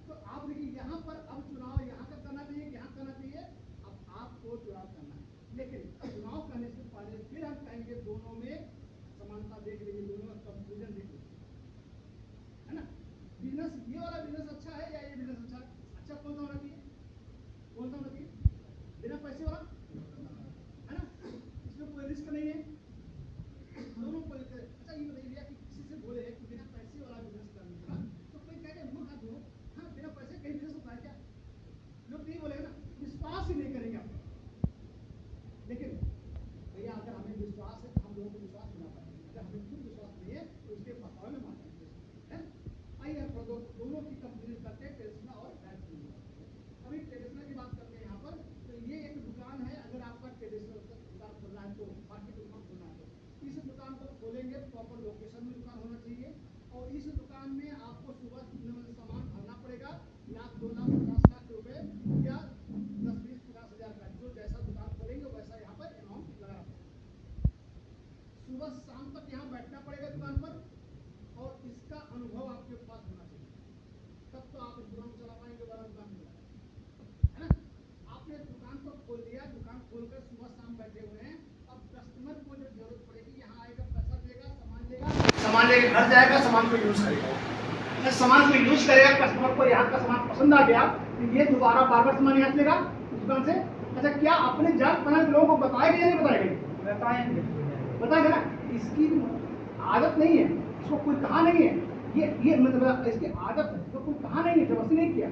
तो आप देखिए यहाँ पर अब चुनाव यहाँ का करना चाहिए, यहाँ करना चाहिए। अब आपको चुनाव करना है, लेकिन चुनाव करने से पहले फिर हम कहेंगे दोनों में समानता देख लीजिए, दोनों में कंपेरिजन देख लीजिए, है ना। बिजनेस, ये वाला बिजनेस अच्छा है या ये बिजनेस अच्छा है? अच्छा कौन सा होना चाहिए, कौन सा होना चाहिए? बिना पैसे वाला, है ना, इसमें कोई रिस्क नहीं है, दोनों को। अच्छा ये बताइए भैया कि किसी से बोले कि बिना पैसे वाला बिजनेस करने का, तो कोई कहेगा मूर्ख आदमी हो, हाँ बिना पैसे कहीं बिजनेस होता है क्या? लोग नहीं बोलेगा ना, विश्वास ही नहीं करेंगे आप। लेकिन भैया अगर हमें विश्वास है तो हम लोगों को विश्वास दिला पाएंगे, अगर हमें खुद विश्वास नहीं है तो उसके बतावे में मानते हैं। आइए हम दोनों की कंपेरिजन करते हैं, ट्रेडिशनल और डायरेक्ट। अभी ट्रेडिशनल की बात करते हैं यहाँ पर। तो ये एक दुकान है, अगर आपका ट्रेडिशनल दुकान खोलना है तो मार्केट दुकान खोलना है तो इस दुकान को खोलेंगे, प्रॉपर लोकेशन में दुकान होना चाहिए। और इस दुकान में आपको सुबह सामान भरना पड़ेगा, 1 लाख, 2 लाख, 50 लाख रुपए या 10, 20, 50 हज़ार का, जो जैसा दुकान खोलेंगे वैसा यहाँ पर अमाउंट लगाना पड़ेगा। सुबह शाम तक यहाँ बैठना पड़ेगा दुकान पर, और इसका अनुभव आपके पास होना चाहिए, तब तो आप इस दुकान चला पाएंगे, बड़ा दुकान है ना। आपने दुकान को खोल दिया, दुकान खोलकर सुबह शाम बैठे हुए हैं, अब कस्टमर को जब जरूरत पड़ेगी यहाँ आएगा, पैसा देगा, सामान लेके घर जाएगा, सामान को यूज करेगा। सामान को यूज करेगा, कस्टमर को यहाँ का सामान पसंद आ गया तो ये दोबारा बार बार सामान यहाँ से लेगा दुकान से। अच्छा क्या अपने जान पहचान के लोगों को बताएगा या नहीं बताएगा? बताएंगे, बताएगा ना। इसकी आदत नहीं है, इसको कोई कहा नहीं है, ये मतलब इसकी आदत है, तो कोई कहा नहीं है, जबरदस्ती नहीं किया,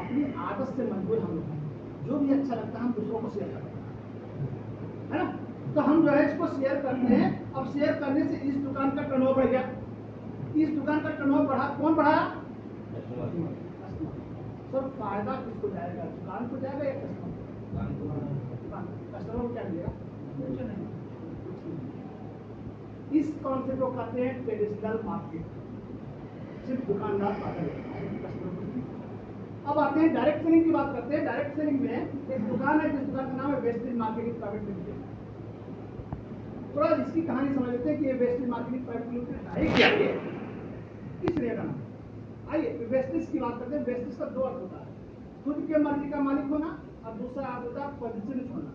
अपनी आदत से मजबूर हम लोग, जो भी अच्छा लगता है हम दूसरों को शेयर करते हैं, है ना। तो हम जो है इसको शेयर करते हैं। अब शेयर करने से इस दुकान का टर्नओवर बढ़ गया, इस दुकान का टर्नओवर बढ़ा, कौन बढ़ाया? सर फायदा किसको जाएगा, दुकान को जाएगा या कस्टमर? कस्टमर को क्या मिलेगा? कुछ नहीं। इस कॉन्सेप्ट को कहते हैं ट्रेडिशनल मार्केट, सिर्फ दुकानदार फायदा लेता है, कस्टमर को। अब आते हैं डायरेक्ट सेलिंग की बात करते हैं। डायरेक्ट सेलिंग में एक दुकान है, जिस दुकान का नाम है वेस्टेज मार्केटिंग प्राइवेट लिमिटेड। थोड़ा इसकी कहानी समझ लेते हैं कि ये वेस्टेज मार्केटिंग प्राइवेट लिमिटेड है क्या, किस लिए का नाम? आइए वेस्टिज की बात करते हैं। वेस्टिज का दो अर्थ होता है, खुद के मर्जी का मालिक होना और दूसरा अर्थ होता है पोजीशन छोड़ना।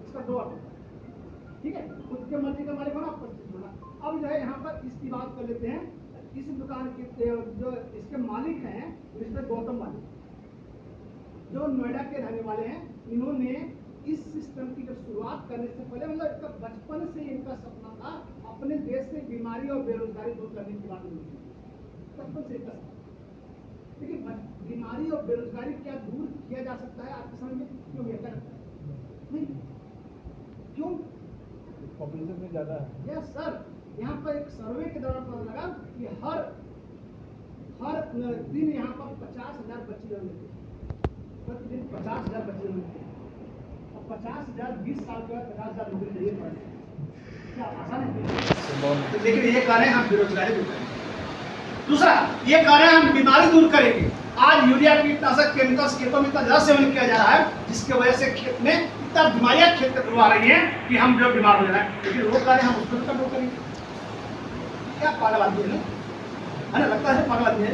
इसका दो अर्थ होता है, ठीक है, खुद के मर्जी का मालिक होना, पोजीशन छोड़ना। अब जो है यहाँ पर इसकी बात कर लेते हैं। इस दुकान के जो इसके मालिक हैं मिस्टर गौतम वाले, जो नोएडा के रहने वाले हैं, इन्होंने इस सिस्टम की जब शुरुआत करने से पहले मतलब इसका बचपन से इनका सपना था अपने देश से बीमारी और बेरोजगारी दूर करने की बात नहीं, बचपन से इसका सपना। लेकिन बीमारी और बेरोजगारी क्या दूर किया जा सकता है आज के समय में? क्यों बेहतर लगता है? नहीं, क्यों? पॉपुलेशन में ज़्यादा है। यस सर, यहाँ पर एक सर्वे के दौरान पता लगा कि हर दिन यहाँ पर 50,000 बच्चे जन्म लेते हैं, प्रतिदिन 50,000 बच्चे जन्म लेते हैं। और 50,000 20 साल के बाद 50,000 नौकरी चाहिए पड़े, क्या आसान है? लेकिन ये कह रहे हैं हम बेरोजगारी दूर करेंगे। दूसरा ये कह रहे हैं हम बीमारी दूर करेंगे। आज यूरिया कीटनाशक केमिकल्स खेतों में इतना ज्यादा सेवन किया जा रहा है जिसकी वजह से खेत में इतना बीमारियां खेत में करवा रही हैं कि हम जो बीमार हो जा रहे हैं। लेकिन वो कह रहे हैं हम उसको कंट्रोल करेंगे। क्या पागल आदमी है ना, लगता है पागल आदमी है।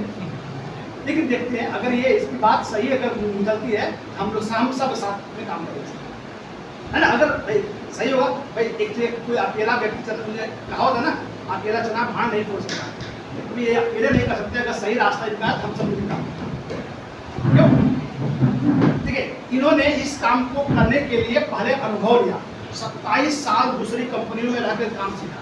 लेकिन देखते हैं अगर ये इसकी बात सही अगर निकलती है हम सब साथ में काम करेंगे, है ना। अगर भाई सही होगा, भाई एक कोई अकेला व्यक्ति चल, मुझे कहा होता ना अकेला चना भाड़ नहीं फोड़ सकता, तो ये अकेले नहीं कर सकते। अगर सही रास्ता इनका है हम सब मिलकर काम करें। क्यों? ठीक है, इन्होंने इस काम को करने के लिए पहले अनुभव लिया। 27 साल दूसरी कंपनियों में रहकर काम सीखा।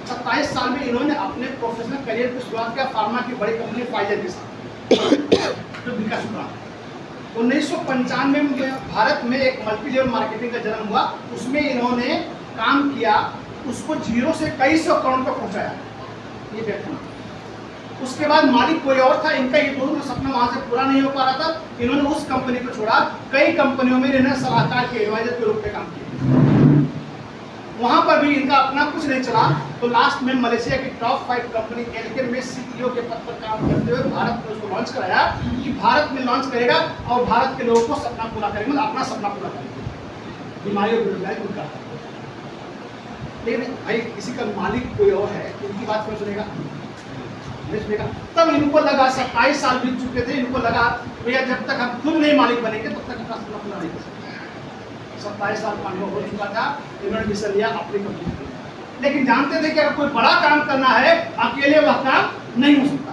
27 साल में इन्होंने अपने प्रोफेशनल करियर की शुरुआत किया फार्मा की बड़ी कंपनी फाइजर के साथ, जो विकास हुआ। 1995 में भारत में एक मल्टी लेवल मार्केटिंग का जन्म हुआ, उसमें इन्होंने काम किया, उसको जीरो से कई सौ करोड़ तक पहुंचाया ये व्यक्ति। उसके बाद मालिक कोई और था, इनका ये दोनों सपना वहां से पूरा नहीं हो पा रहा था। इन्होंने उस कंपनी को छोड़ा, कई कंपनियों में इन्होंने सलाहकार के एडवाइजर के रूप में काम किया। वहां पर भी इनका अपना कुछ नहीं चला, तो लास्ट में मलेशिया की टॉप 5 कंपनी एल्केन में सीईओ के पद पर काम करते हुए भारत में उसको लॉन्च कराया कि भारत में लॉन्च करेगा और भारत के लोगों को सपना पूरा करेंगे, मतलब अपना सपना पूरा करेंगे, बीमारी और बेरोजगारी दूर करता है। लेकिन भाई किसी का मालिक कोई और है, उनकी बात कौन सुनेगा? नहीं सुनेगा। तब इनको लगा 27 साल बीत चुके थे, इनको लगा भैया जब तक हम खुद नहीं मालिक बनेंगे तब तक अपना सपना पूरा नहीं कर सकते। 27 साल का अनुभव हो चुका था, इन्होंने डिसीजन लिया अपनी कंपनी। लेकिन जानते थे कि अगर कोई बड़ा काम करना है अकेले वह काम नहीं हो सकता।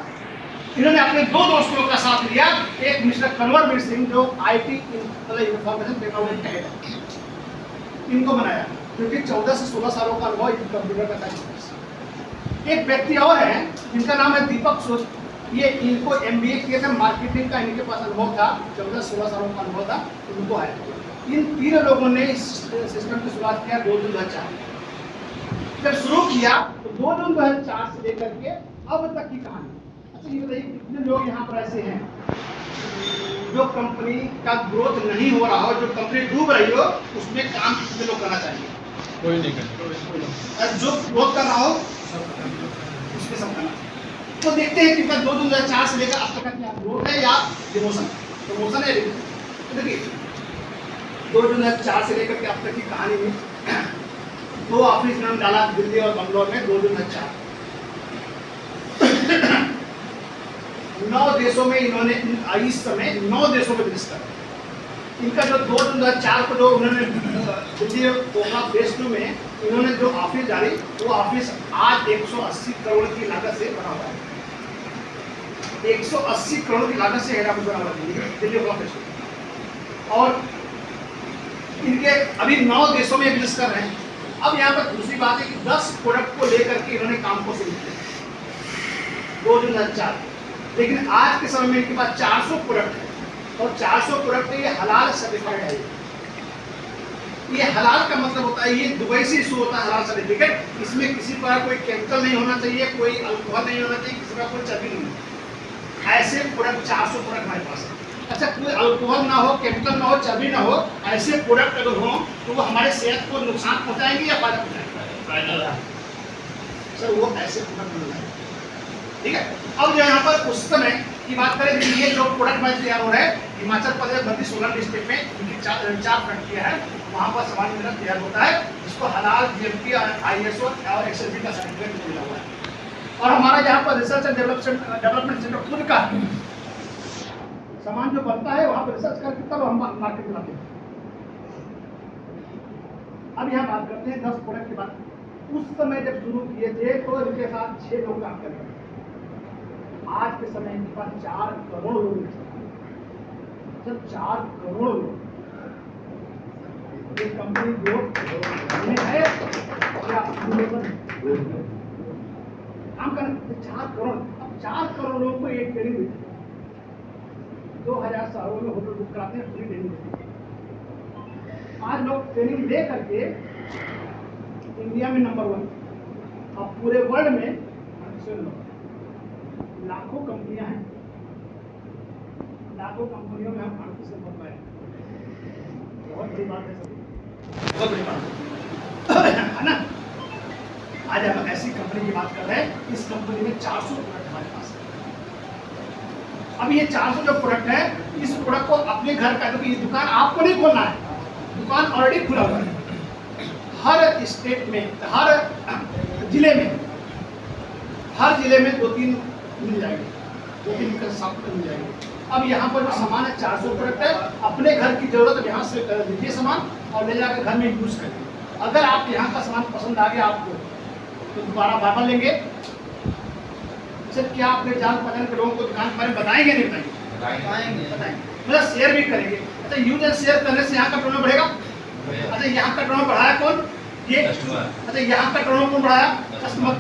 इन्होंने अपने 2 दोस्तों का साथ लिया, एक मिस्टर कन्वरवीर सिंह जो IT इंफॉर्मेशन टेक्नोलॉजी का हेड, इनको बनाया क्योंकि 14 से 16 सालों का अनुभव कंप्यूटर का था। एक व्यक्ति और है जिनका नाम है दीपक सूद, ये इनको MBA किए थे, मार्केटिंग का इनके पास अनुभव था, 14-16 सालों का अनुभव था, उनको है। इन 3 लोगों ने इस सिस्टम की शुरुआत किया 2 जून 2004। जब शुरू किया तो 2 जून 2004 से लेकर के अब तक की कहानी। अच्छा ये बताइए कितने लोग यहाँ पर ऐसे हैं जो कंपनी का ग्रोथ नहीं हो रहा हो, जो कंपनी डूब रही हो, उसमें काम कितने लोग करना चाहिए? कोई नहीं करता। जो ग्रोथ कर रहा हो उसमें सब करना चाहिए। तो देखते हैं कि 2 जून 2004 से लेकर अब तक का क्या ग्रोथ है या डिमोशन, प्रमोशन है। तो देखिए 2 जून 2004 से लेकर के अब तक की कहानी में 2 ऑफिस नाम डाला दिल्ली और बंगलौर में 2 जून 2004। 9 देशों में इन्होंने इस समय 9 देशों में बिजनेस कर। इनका जो 2 जून 2004 को जो उन्होंने दिल्ली और फेज 2 में इन्होंने जो ऑफिस डाली, वो ऑफिस आज 180 करोड़ की लागत से बना हुआ है। 180 करोड़ की लागत से हेड ऑफिस बना हुआ है दिल्ली ऑफिस। और इनके अभी 9 देशों में बिजनेस कर रहे हैं। अब यहाँ पर दूसरी बात है कि 10 प्रोडक्ट को लेकर के इन्होंने काम को शुरू किया 2 जून 2004। लेकिन आज के समय में इनके पास 400 प्रोडक्ट है और 400 प्रोडक्ट ये हलाल सर्टिफाइड है। ये हलाल का मतलब होता है ये दुबई से इशू होता है हलाल सर्टिफिकेट। इसमें किसी प्रकार कोई केमिकल नहीं होना चाहिए, कोई अल्कोहल नहीं होना चाहिए, किसी का कोई चर्बी नहीं। ऐसे प्रोडक्ट 400 प्रोडक्ट हमारे पास है। अच्छा कोई अल्कोहल ना हो, केमिकल ना हो, चर्बी ना हो, ऐसे प्रोडक्ट अगर हो तो वो हमारे सेहत को नुकसान पहुंचाएंगे या फायदा पहुंचाएंगे? सर वो ऐसे प्रोडक्ट बनाए, ठीक है। अब यहाँ पर उस समय की बात करें कि ये जो प्रोडक्ट मैच तैयार हो रहा है हिमाचल प्रदेश भर्ती सोलन डिस्ट्रिक्ट में इनकी 4 फैक्ट्रियाँ है, वहाँ पर सामान मिलकर तैयार होता है जिसको हलाल GMP ISO और XLB का सर्टिफिकेट मिला हुआ है। और हमारा यहाँ पर रिसर्च एंड डेवलपमेंट सेंटर खुद का है। सामान जो बनता है वहाँ पर रिसर्च करके तब हम मार्केट में लाते हैं। अब यहाँ बात करते हैं 10 प्रोडक्ट की बात। उस समय जब शुरू किए थे तो इनके साथ 6 लोग काम कर रहे थे। आज के समय इनके पास 4 करोड़ लोग हैं। सर 4 करोड़ लोग ये कंपनी जो है या काम कर 4 करोड़। अब 4 करोड़ लोगों को एक ट्रेनिंग देती है। 2000 शहरों में होटल बुक कराते हैं, फ्री ट्रेनिंग देते हैं। आज लोग ट्रेनिंग ले करके इंडिया में नंबर 1 और पूरे वर्ल्ड में लाखों कंपनियां हैं। लाखों कंपनियों में हम 38 नंबर हैं। बहुत बड़ी बात है सर, बहुत बड़ी बात है ना। आज हम ऐसी कंपनी की बात कर रहे हैं, इस कंपनी में 400 प्रोडक्ट हमारे पास है। अब ये 400 जो प्रोडक्ट है, इस प्रोडक्ट को अपने घर का, क्योंकि ये दुकान आपको नहीं खोलना है, दुकान ऑलरेडी खुला हुआ है। हर स्टेट में, हर जिले में 2-3 मिल जाएंगे, 2-3 का शॉप मिल जाएंगे। अब यहाँ पर जो सामान है 400 प्रोडक्ट है। अपने घर की जरूरत यहाँ से कर लीजिए सामान और ले जाकर घर में यूज करिए। अगर आप यहाँ का सामान पसंद आ गया आपको तो दोबारा बार लेंगे। सर क्या आपने जान पहचान के लोगों को दुकान के बारे में बताएंगे नहीं बताएंगे? मतलब शेयर भी करेंगे। अच्छा यूज एंड शेयर करने से यहाँ का टर्नओवर बढ़ेगा। अच्छा यहाँ का टर्नओवर बढ़ाया कौन? ये। अच्छा यहाँ का टर्नओवर कौन बढ़ाया? कस्टमर।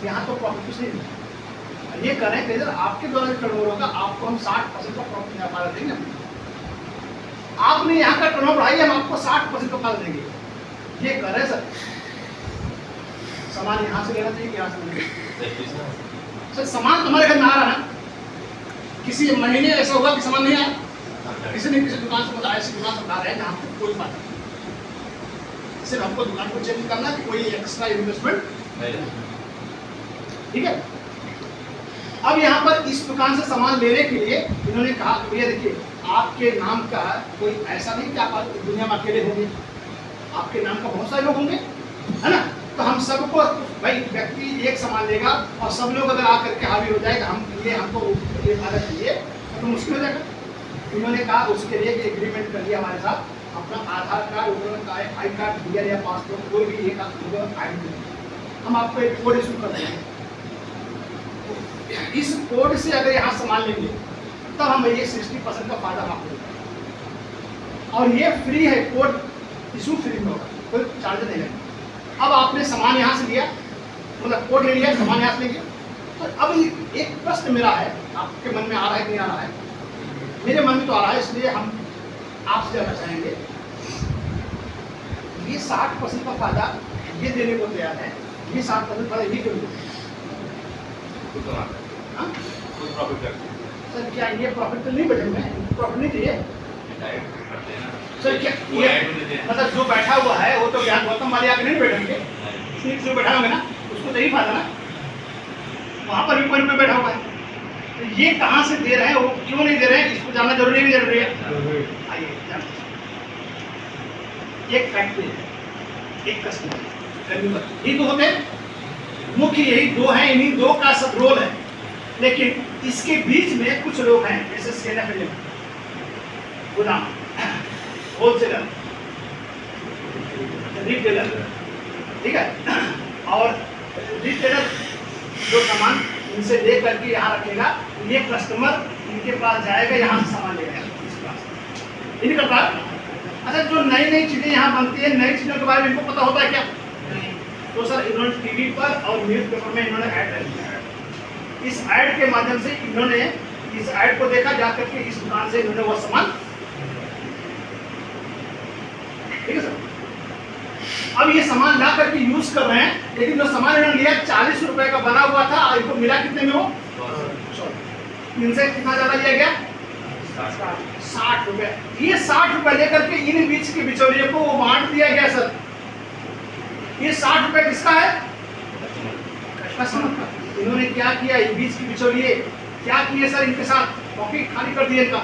यहाँ तो प्रॉफिट कुछ नहीं ये करें कि सर आपके द्वारा टर्नओवर होगा, आपको हम 60% का प्रॉफिट फायदा देंगे। आपने यहाँ का टर्नओवर बढ़ाइए, हम आपको 60% का फायदा देंगे। ये करें सर। सामान यहाँ से लेना चाहिए, यहाँ से लेना सर। सामान तुम्हारे घर में आ रहा है ना, किसी महीने ऐसा होगा कि सामान नहीं आया, किसी ने किसी दुकान से बताया, ऐसी दुकान से बता रहे हैं जहाँ पे कोई बात नहीं, सिर्फ हमको दुकान को चेंज करना है, कोई एक्स्ट्रा इन्वेस्टमेंट। ठीक है। अब यहाँ पर इस दुकान से सामान लेने के लिए इन्होंने कहा भैया देखिए आपके नाम का कोई ऐसा नहीं कि आप दुनिया में अकेले होंगे, आपके नाम का बहुत सारे लोग होंगे, है ना। तो हम सबको भाई व्यक्ति एक सामान लेगा और सब लोग अगर आकर के हावी हो जाएगा हम ये हमको ये फायदा चाहिए तो मुश्किल हो जाएगा। उन्होंने कहा उसके लिए एग्रीमेंट कर लिया हमारे साथ, अपना आधार कार्ड, आई कार्ड दिया या पासपोर्ट कोई भी एक आई, हम आपको एक कोड इशू कर देंगे। इस कोड से अगर यहाँ सामान लेंगे तब हम ये 60% का फायदा आपको देंगे और ये फ्री है, कोड इशू फ्री में होगा, कोई चार्ज नहीं लगेगा। अब आपने सामान यहाँ से लिया, मतलब कोड ले लिया, सामान यहाँ से ले लिया। तो अब एक प्रश्न मेरा है, आपके मन में आ रहा है कि नहीं आ रहा है? मेरे मन में तो आ रहा है, इसलिए हम आपसे जानना चाहेंगे ये 60% का फायदा ये देने को तैयार है, ये 60% फायदा ये क्यों देते? सर क्या ये प्रॉफिट तो नहीं बचेगा? प्रॉफिट नहीं चाहिए सर। क्या ये मतलब जो बैठा हुआ है वो तो ज्ञान गौतम वाले आके नहीं बैठेंगे, सीट से बैठा होगा ना, उसको तो यही फायदा ना, वहाँ पर भी कोई रुपये बैठा हुआ है। तो ये कहाँ से दे रहे हैं, वो क्यों नहीं दे रहे हैं, इसको जानना जरूरी नहीं जरूरी है? आइए एक फैक्ट्री है, एक कस्टमर, ये तो होते हैं मुख्य, यही दो हैं, इन्हीं दो का सब रोल है। लेकिन इसके बीच में कुछ लोग हैं जैसे सेना गोदाम, होलसेलर, रिटेलर, ठीक है। और रिटेलर जो सामान इनसे ले करके यहाँ रखेगा, ये कस्टमर इनके पास जाएगा, यहाँ से सामान लेगा इस पास इनका पास। अच्छा जो नई नई चीजें यहाँ बनती है, नई चीजों के बारे में इनको पता होता है क्या? तो सर इन्होंने टीवी पर और न्यूज़पेपर में इन्होंने ऐड कर दिया। इस ऐड के माध्यम से इन्होंने इस ऐड को देखा, जाकर के इस दुकान से इन्होंने वो सामान, ठीक है सर। अब ये सामान ला करके यूज कर रहे हैं, लेकिन जो सामान इन्होंने लिया 40 रुपए का बना हुआ था, इनको मिला कितने में? वो इनसे कितना ज्यादा लिया गया? 60 रुपए। ये 60 रुपए लेकर के इन बीच के बिचौलियों को वो बांट दिया गया सर। ये 60 रुपए किसका है? कस्टमर का। इन्होंने क्या किया, इस बीच की बिचौलिए क्या किए सर, इनके साथ पॉकेट खाली कर दिए इनका,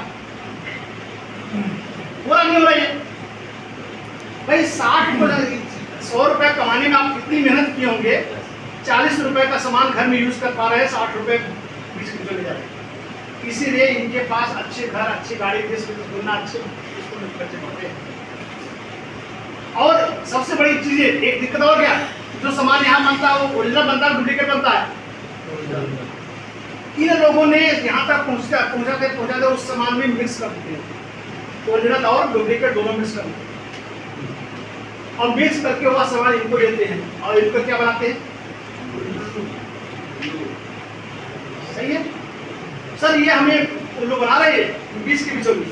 पूरा नहीं हो रहा है भाई। 100 रुपए कमाने में आप कितनी मेहनत किए होंगे, 40 रुपए का सामान घर में यूज कर पा रहे हैं, 60 रुपए बीच में चले जा रहे हैं। इसीलिए इनके पास अच्छे घर, अच्छी गाड़ी, देश में तुलना अच्छे बच्चे पढ़ते हैं। और सबसे बड़ी चीज एक दिक्कत और क्या, जो सामान यहाँ बनता है वो ओरिजिनल बनता है, डुप्लीकेट बनता है। इन लोगों ने यहाँ तक पहुँचाते उस सामान में मिक्स कर देते हैं, ओरिजिनल और डुप्लीकेट दोनों मिक्स कर देते हैं और मिक्स करके वह सामान इनको देते हैं और इनको क्या बनाते हैं, सही है सर। ये हमें लोग बना रहे हैं 20 के बिचौली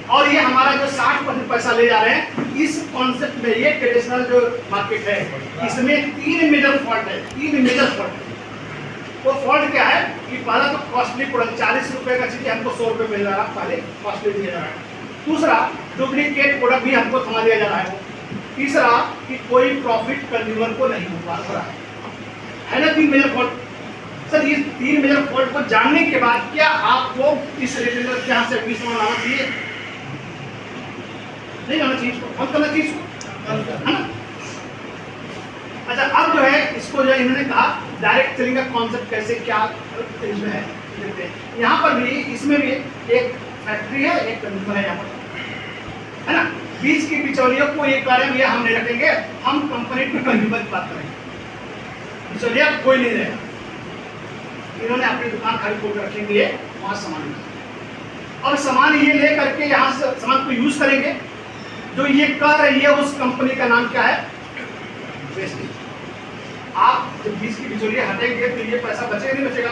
और ये हमारा जो 60% पैसा ले जा रहे हैं, इस कॉन्सेप्ट में ये ट्रेडिशनल जो मार्केट है इसमें 3 मेजर फॉल्ट है, 3 मेजर फॉल्ट है। वो फॉल्ट क्या है कि पहला तो कॉस्टली प्रोडक्ट, 40 रुपए का चीज हमको 100 रुपए मिल रहा है, पहले कॉस्टली दिया जा रहा है। दूसरा, डुप्लीकेट प्रोडक्ट भी हमको थमा दिया जा रहा है। तीसरा, कि कोई प्रॉफिट कंज्यूमर को नहीं हो पा रहा है ना। 3 मेजर फॉल्ट। सर ये 3 मेजर फॉल्ट को जानने के बाद क्या आपको इस रिटेलर के यहाँ से भी सामान लाना चाहिए? नहीं लाना चाहिए, इसको बंद करना चाहिए इसको, है ना। अच्छा, अब जो है इसको जो इन्होंने कहा डायरेक्ट सेलिंग का कॉन्सेप्ट कैसे क्या इसमें है देखते हैं। यहाँ पर भी इसमें भी एक फैक्ट्री है, एक कंज्यूमर है यहाँ पर, है ना। बीच की बिचौलियों को एक बारे में हम नहीं रखेंगे, हम कंपनी टू कंज्यूमर की बात करेंगे, बिचौलिया कोई नहीं रहेगा। इन्होंने अपनी दुकान खाली खोल कर रखेंगे, वहाँ सामान और सामान ये ले करके यहाँ से सामान को यूज करेंगे। जो ये कर रही है उस कंपनी का नाम क्या है? वेस्टेज। आप जब बीच की बिचौलियां हटेंगे तो ये पैसा बचेगा नहीं बचेगा?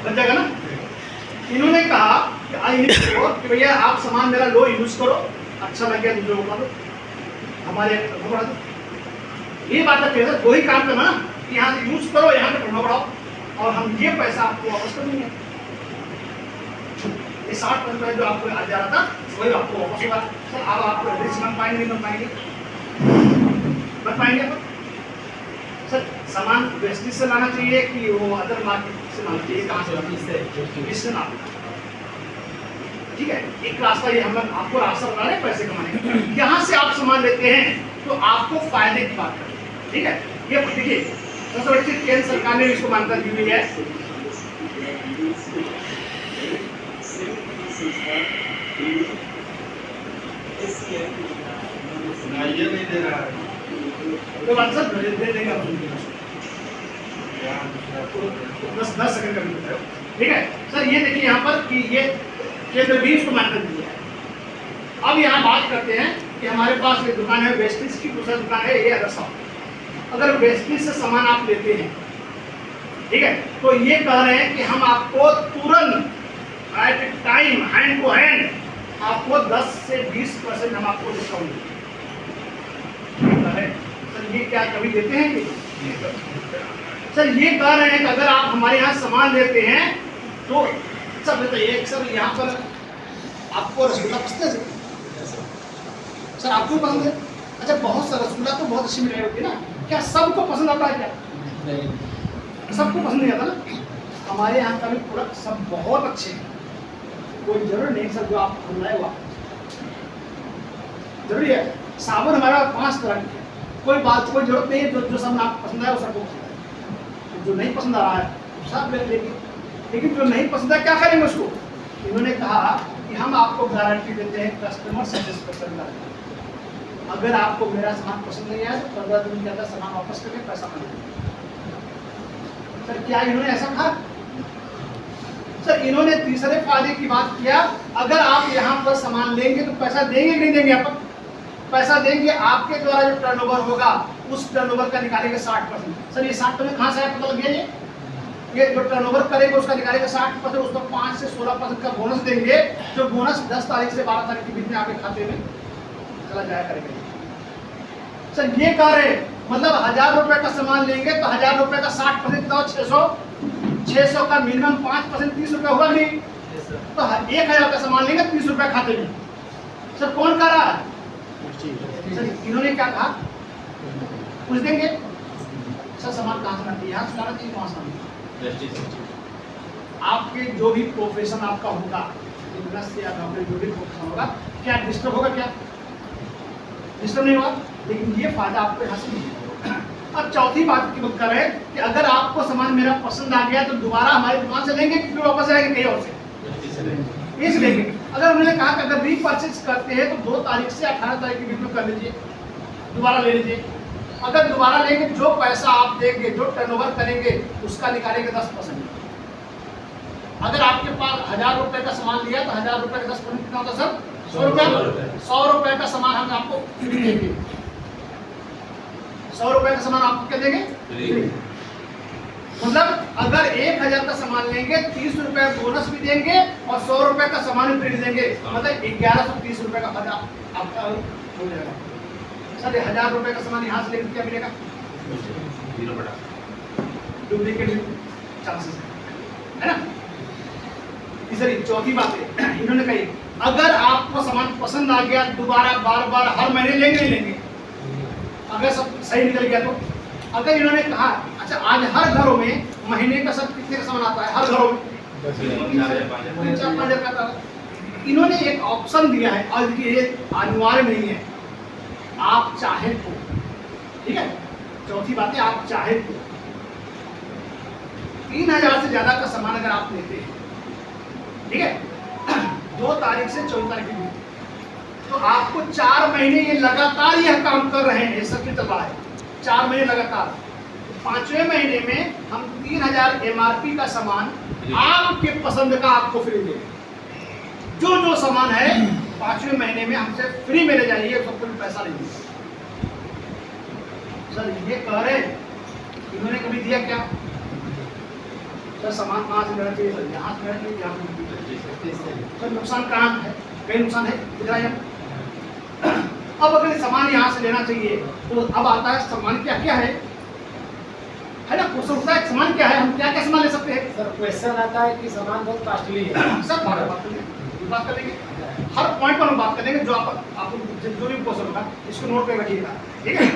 बच जाएगा ना। इन्होंने कहा कि भैया आप सामान मेरा लो यूज करो, अच्छा लग गया दूसरों को दो, हमारे बढ़ा दो। ये बात है सर, वही काम करना ना कि यहाँ से यूज करो, यहाँ पे प्रभाव बढ़ाओ और हम ये पैसा आपको वापस कर देंगे। ये 60% जो आपको आ जा रहा था वही आपको वापस होगा। सर अब आप रिस्क बन पाएंगे नहीं बन पाएंगे? बन पाएंगे आप? सर सामान वेस्टेज से लाना चाहिए कि वो अदर मार्केट से लाना चाहिए? कहाँ से लाना? इससे ना, ठीक है। एक रास्ता ये हम आपको रास्ता बता रहे हैं पैसे कमाने का। यहाँ से आप सामान लेते हैं तो आपको फायदे की बात करें, ठीक है। ये देखिए सबसे बड़ी चीज केंद्र सरकार ने इसको मान्यता दी हुई है। ये नहीं दे रहा है तो आंसर दे देंगे आप 10 सेकंड का मिलता है, ठीक है। सर ये देखिए यहाँ पर कि ये केंद्र भी इसको मान्यता दी है। अब यहाँ बात करते हैं कि हमारे पास एक दुकान है वेस्टेज की, दूसरा दुकान है ये अदरसा। अगर वेस्टेज से सामान आप लेते हैं, ठीक है, तो ये कह रहे हैं कि हम आपको तुरंत at time hand to hand आपको 10 से 20% हम आपको डिस्काउंट देते हैं। सर ये क्या कभी देते हैं कि? सर ये कह रहे हैं कि अगर आप हमारे यहाँ सामान लेते हैं तो सर बताइए सर यहाँ पर आपको रसगुल्ला पसंद है? सर आपको पसंद है? अच्छा बहुत सा रसगुल्ला तो बहुत अच्छी मिठाई होती है ना, क्या सबको पसंद आता है? क्या सबको पसंद नहीं आता ना? हमारे यहाँ का भी प्रोडक्ट सब बहुत अच्छे हैं, कोई जरूर नहीं सर जो आप बनाए हुआ जरूरी है। साबुन हमारा 5 तरह की है, कोई बात कोई जरूरत नहीं है जो साबुन आपको पसंद आए वो सबको पसंद है, जो नहीं पसंद आ रहा है सब ले लेंगे, लेकिन जो नहीं पसंद है क्या करेंगे उसको? इन्होंने कहा कि हम आपको गारंटी देते हैं कस्टमर सेटिस्फेक्शन गारंटी। अगर आपको मेरा सामान पसंद नहीं आया तो 15 दिन के अंदर सामान वापस करके पैसा मिलेगा। सर क्या इन्होंने ऐसा कहा? सर इन्होंने तीसरे फायदे की बात किया, अगर आप यहाँ पर सामान लेंगे तो पैसा देंगे कि नहीं देंगे? आप पैसा देंगे, आपके द्वारा जो टर्नओवर होगा उस टर्नओवर का निकालेंगे 60%। सर ये 60% कहाँ से आया पता लग गया? ये जो टर्नओवर करेंगे उसका निकालेंगे 60%, उसको 5 से 16% का बोनस देंगे, जो बोनस 10 तारीख से 12 तारीख के बीच में आपके खाते में चला जाया करेगा। सर ये कह रहे मतलब 1000 रुपए का सामान लेंगे तो 1000 रुपए का 60% तो 600 का मिनिमम 5% 30 रुपए हुआ नहीं, तो 1000 का सामान लेंगे 30 रुपए खाते में। सर कौन कह रहा है? सर इन्होंने क्या कहा? पूछ देंगे सर सामान कहाँ से लाती है? यहाँ से लाना चाहिए, वहाँ से लाना चाहिए। आपके जो भी प्रोफेशन आपका होगा, बिजनेस या नौकरी जो भी प्रोफेशन होगा, क्या डिस्टर्ब होगा? क्या डिस्टर्ब नहीं होगा, लेकिन ये फायदा आपको यहाँ से नहीं होगा। अब चौथी बात की बात कर रहे हैं कि अगर आपको सामान मेरा पसंद आ गया तो दोबारा हमारी दुकान से लेंगे फिर वापस आएंगे कहीं और से इस लेंगे। अगर उन्होंने कहा कि अगर रीपर्चेज करते हैं तो 2 तारीख से 18 तारीख के बीच में कर लीजिए, दोबारा ले लीजिए। अगर दोबारा लेंगे जो पैसा आप देंगे, जो टर्नओवर करेंगे उसका निकालेंगे 10%। अगर आपके पास 1000 रुपए का सामान लिया तो 1000 रुपए का 10% कितना होता सर? 100 रुपए। 100 रुपए का सामान हम आपको फ्री देंगे। 100 रुपए का सामान आपको क्या देंगे? मतलब अगर 1000 का सामान लेंगे 30 रुपए बोनस भी देंगे और 100 रुपए का सामान भी फ्री देंगे, मतलब 1130 रुपए का खर्च आपका हो जाएगा। सर 1000 रुपए का सामान यहाँ से लेकर क्या मिलेगा? डुप्लीकेट चांसेस है ना। तीसरी चौथी बात है इन्होंने कही अगर आपको सामान पसंद आ गया दोबारा बार बार हर महीने लेंगे ही लेंगे, अगर सब सही निकल गया तो। अगर इन्होंने कहा अच्छा आज हर घरों में महीने का सब कितने का सामान आता है? हर घरों में 4-5 का आता है। इन्होंने एक ऑप्शन दिया है और ये अनिवार्य नहीं है, आप चाहे तो, ठीक है। चौथी बात है आप चाहे तो 3000 से ज्यादा का सामान अगर आप लेते हैं, ठीक है 2 तारीख से 24 तारीख के बीच, तो आपको 4 महीने ये लगातार यह काम कर रहे हैं, सब चल रहा है 4 महीने लगातार। 5वें महीने में हम 3000 MRP का सामान आपके पसंद का आपको फ्री देंगे। जो जो सामान है 5वें महीने में हमसे फ्री में ले जाइए, सबको पैसा नहीं देगा। सर ये कह रहे इन्होंने कभी दिया क्या? सर सामान कहाँ से लेना चाहिए? सर यहाँ से लेना चाहिए, यहाँ से। सर नुकसान कहाँ है? कहीं नुकसान है? बताइए। अब अगर सामान यहाँ से लेना चाहिए तो अब आता है सामान क्या क्या है ना? क्वेश्चन उठता है सामान क्या है, हम क्या क्या सामान ले सकते हैं? सर क्वेश्चन आता है कि सामान बहुत कॉस्टली है। सर बात करेंगे, हर पॉइंट पर हम बात करेंगे। जो आपको जो भी क्वेश्चन होगा इसको नोट पे रखिएगा, ठीक है।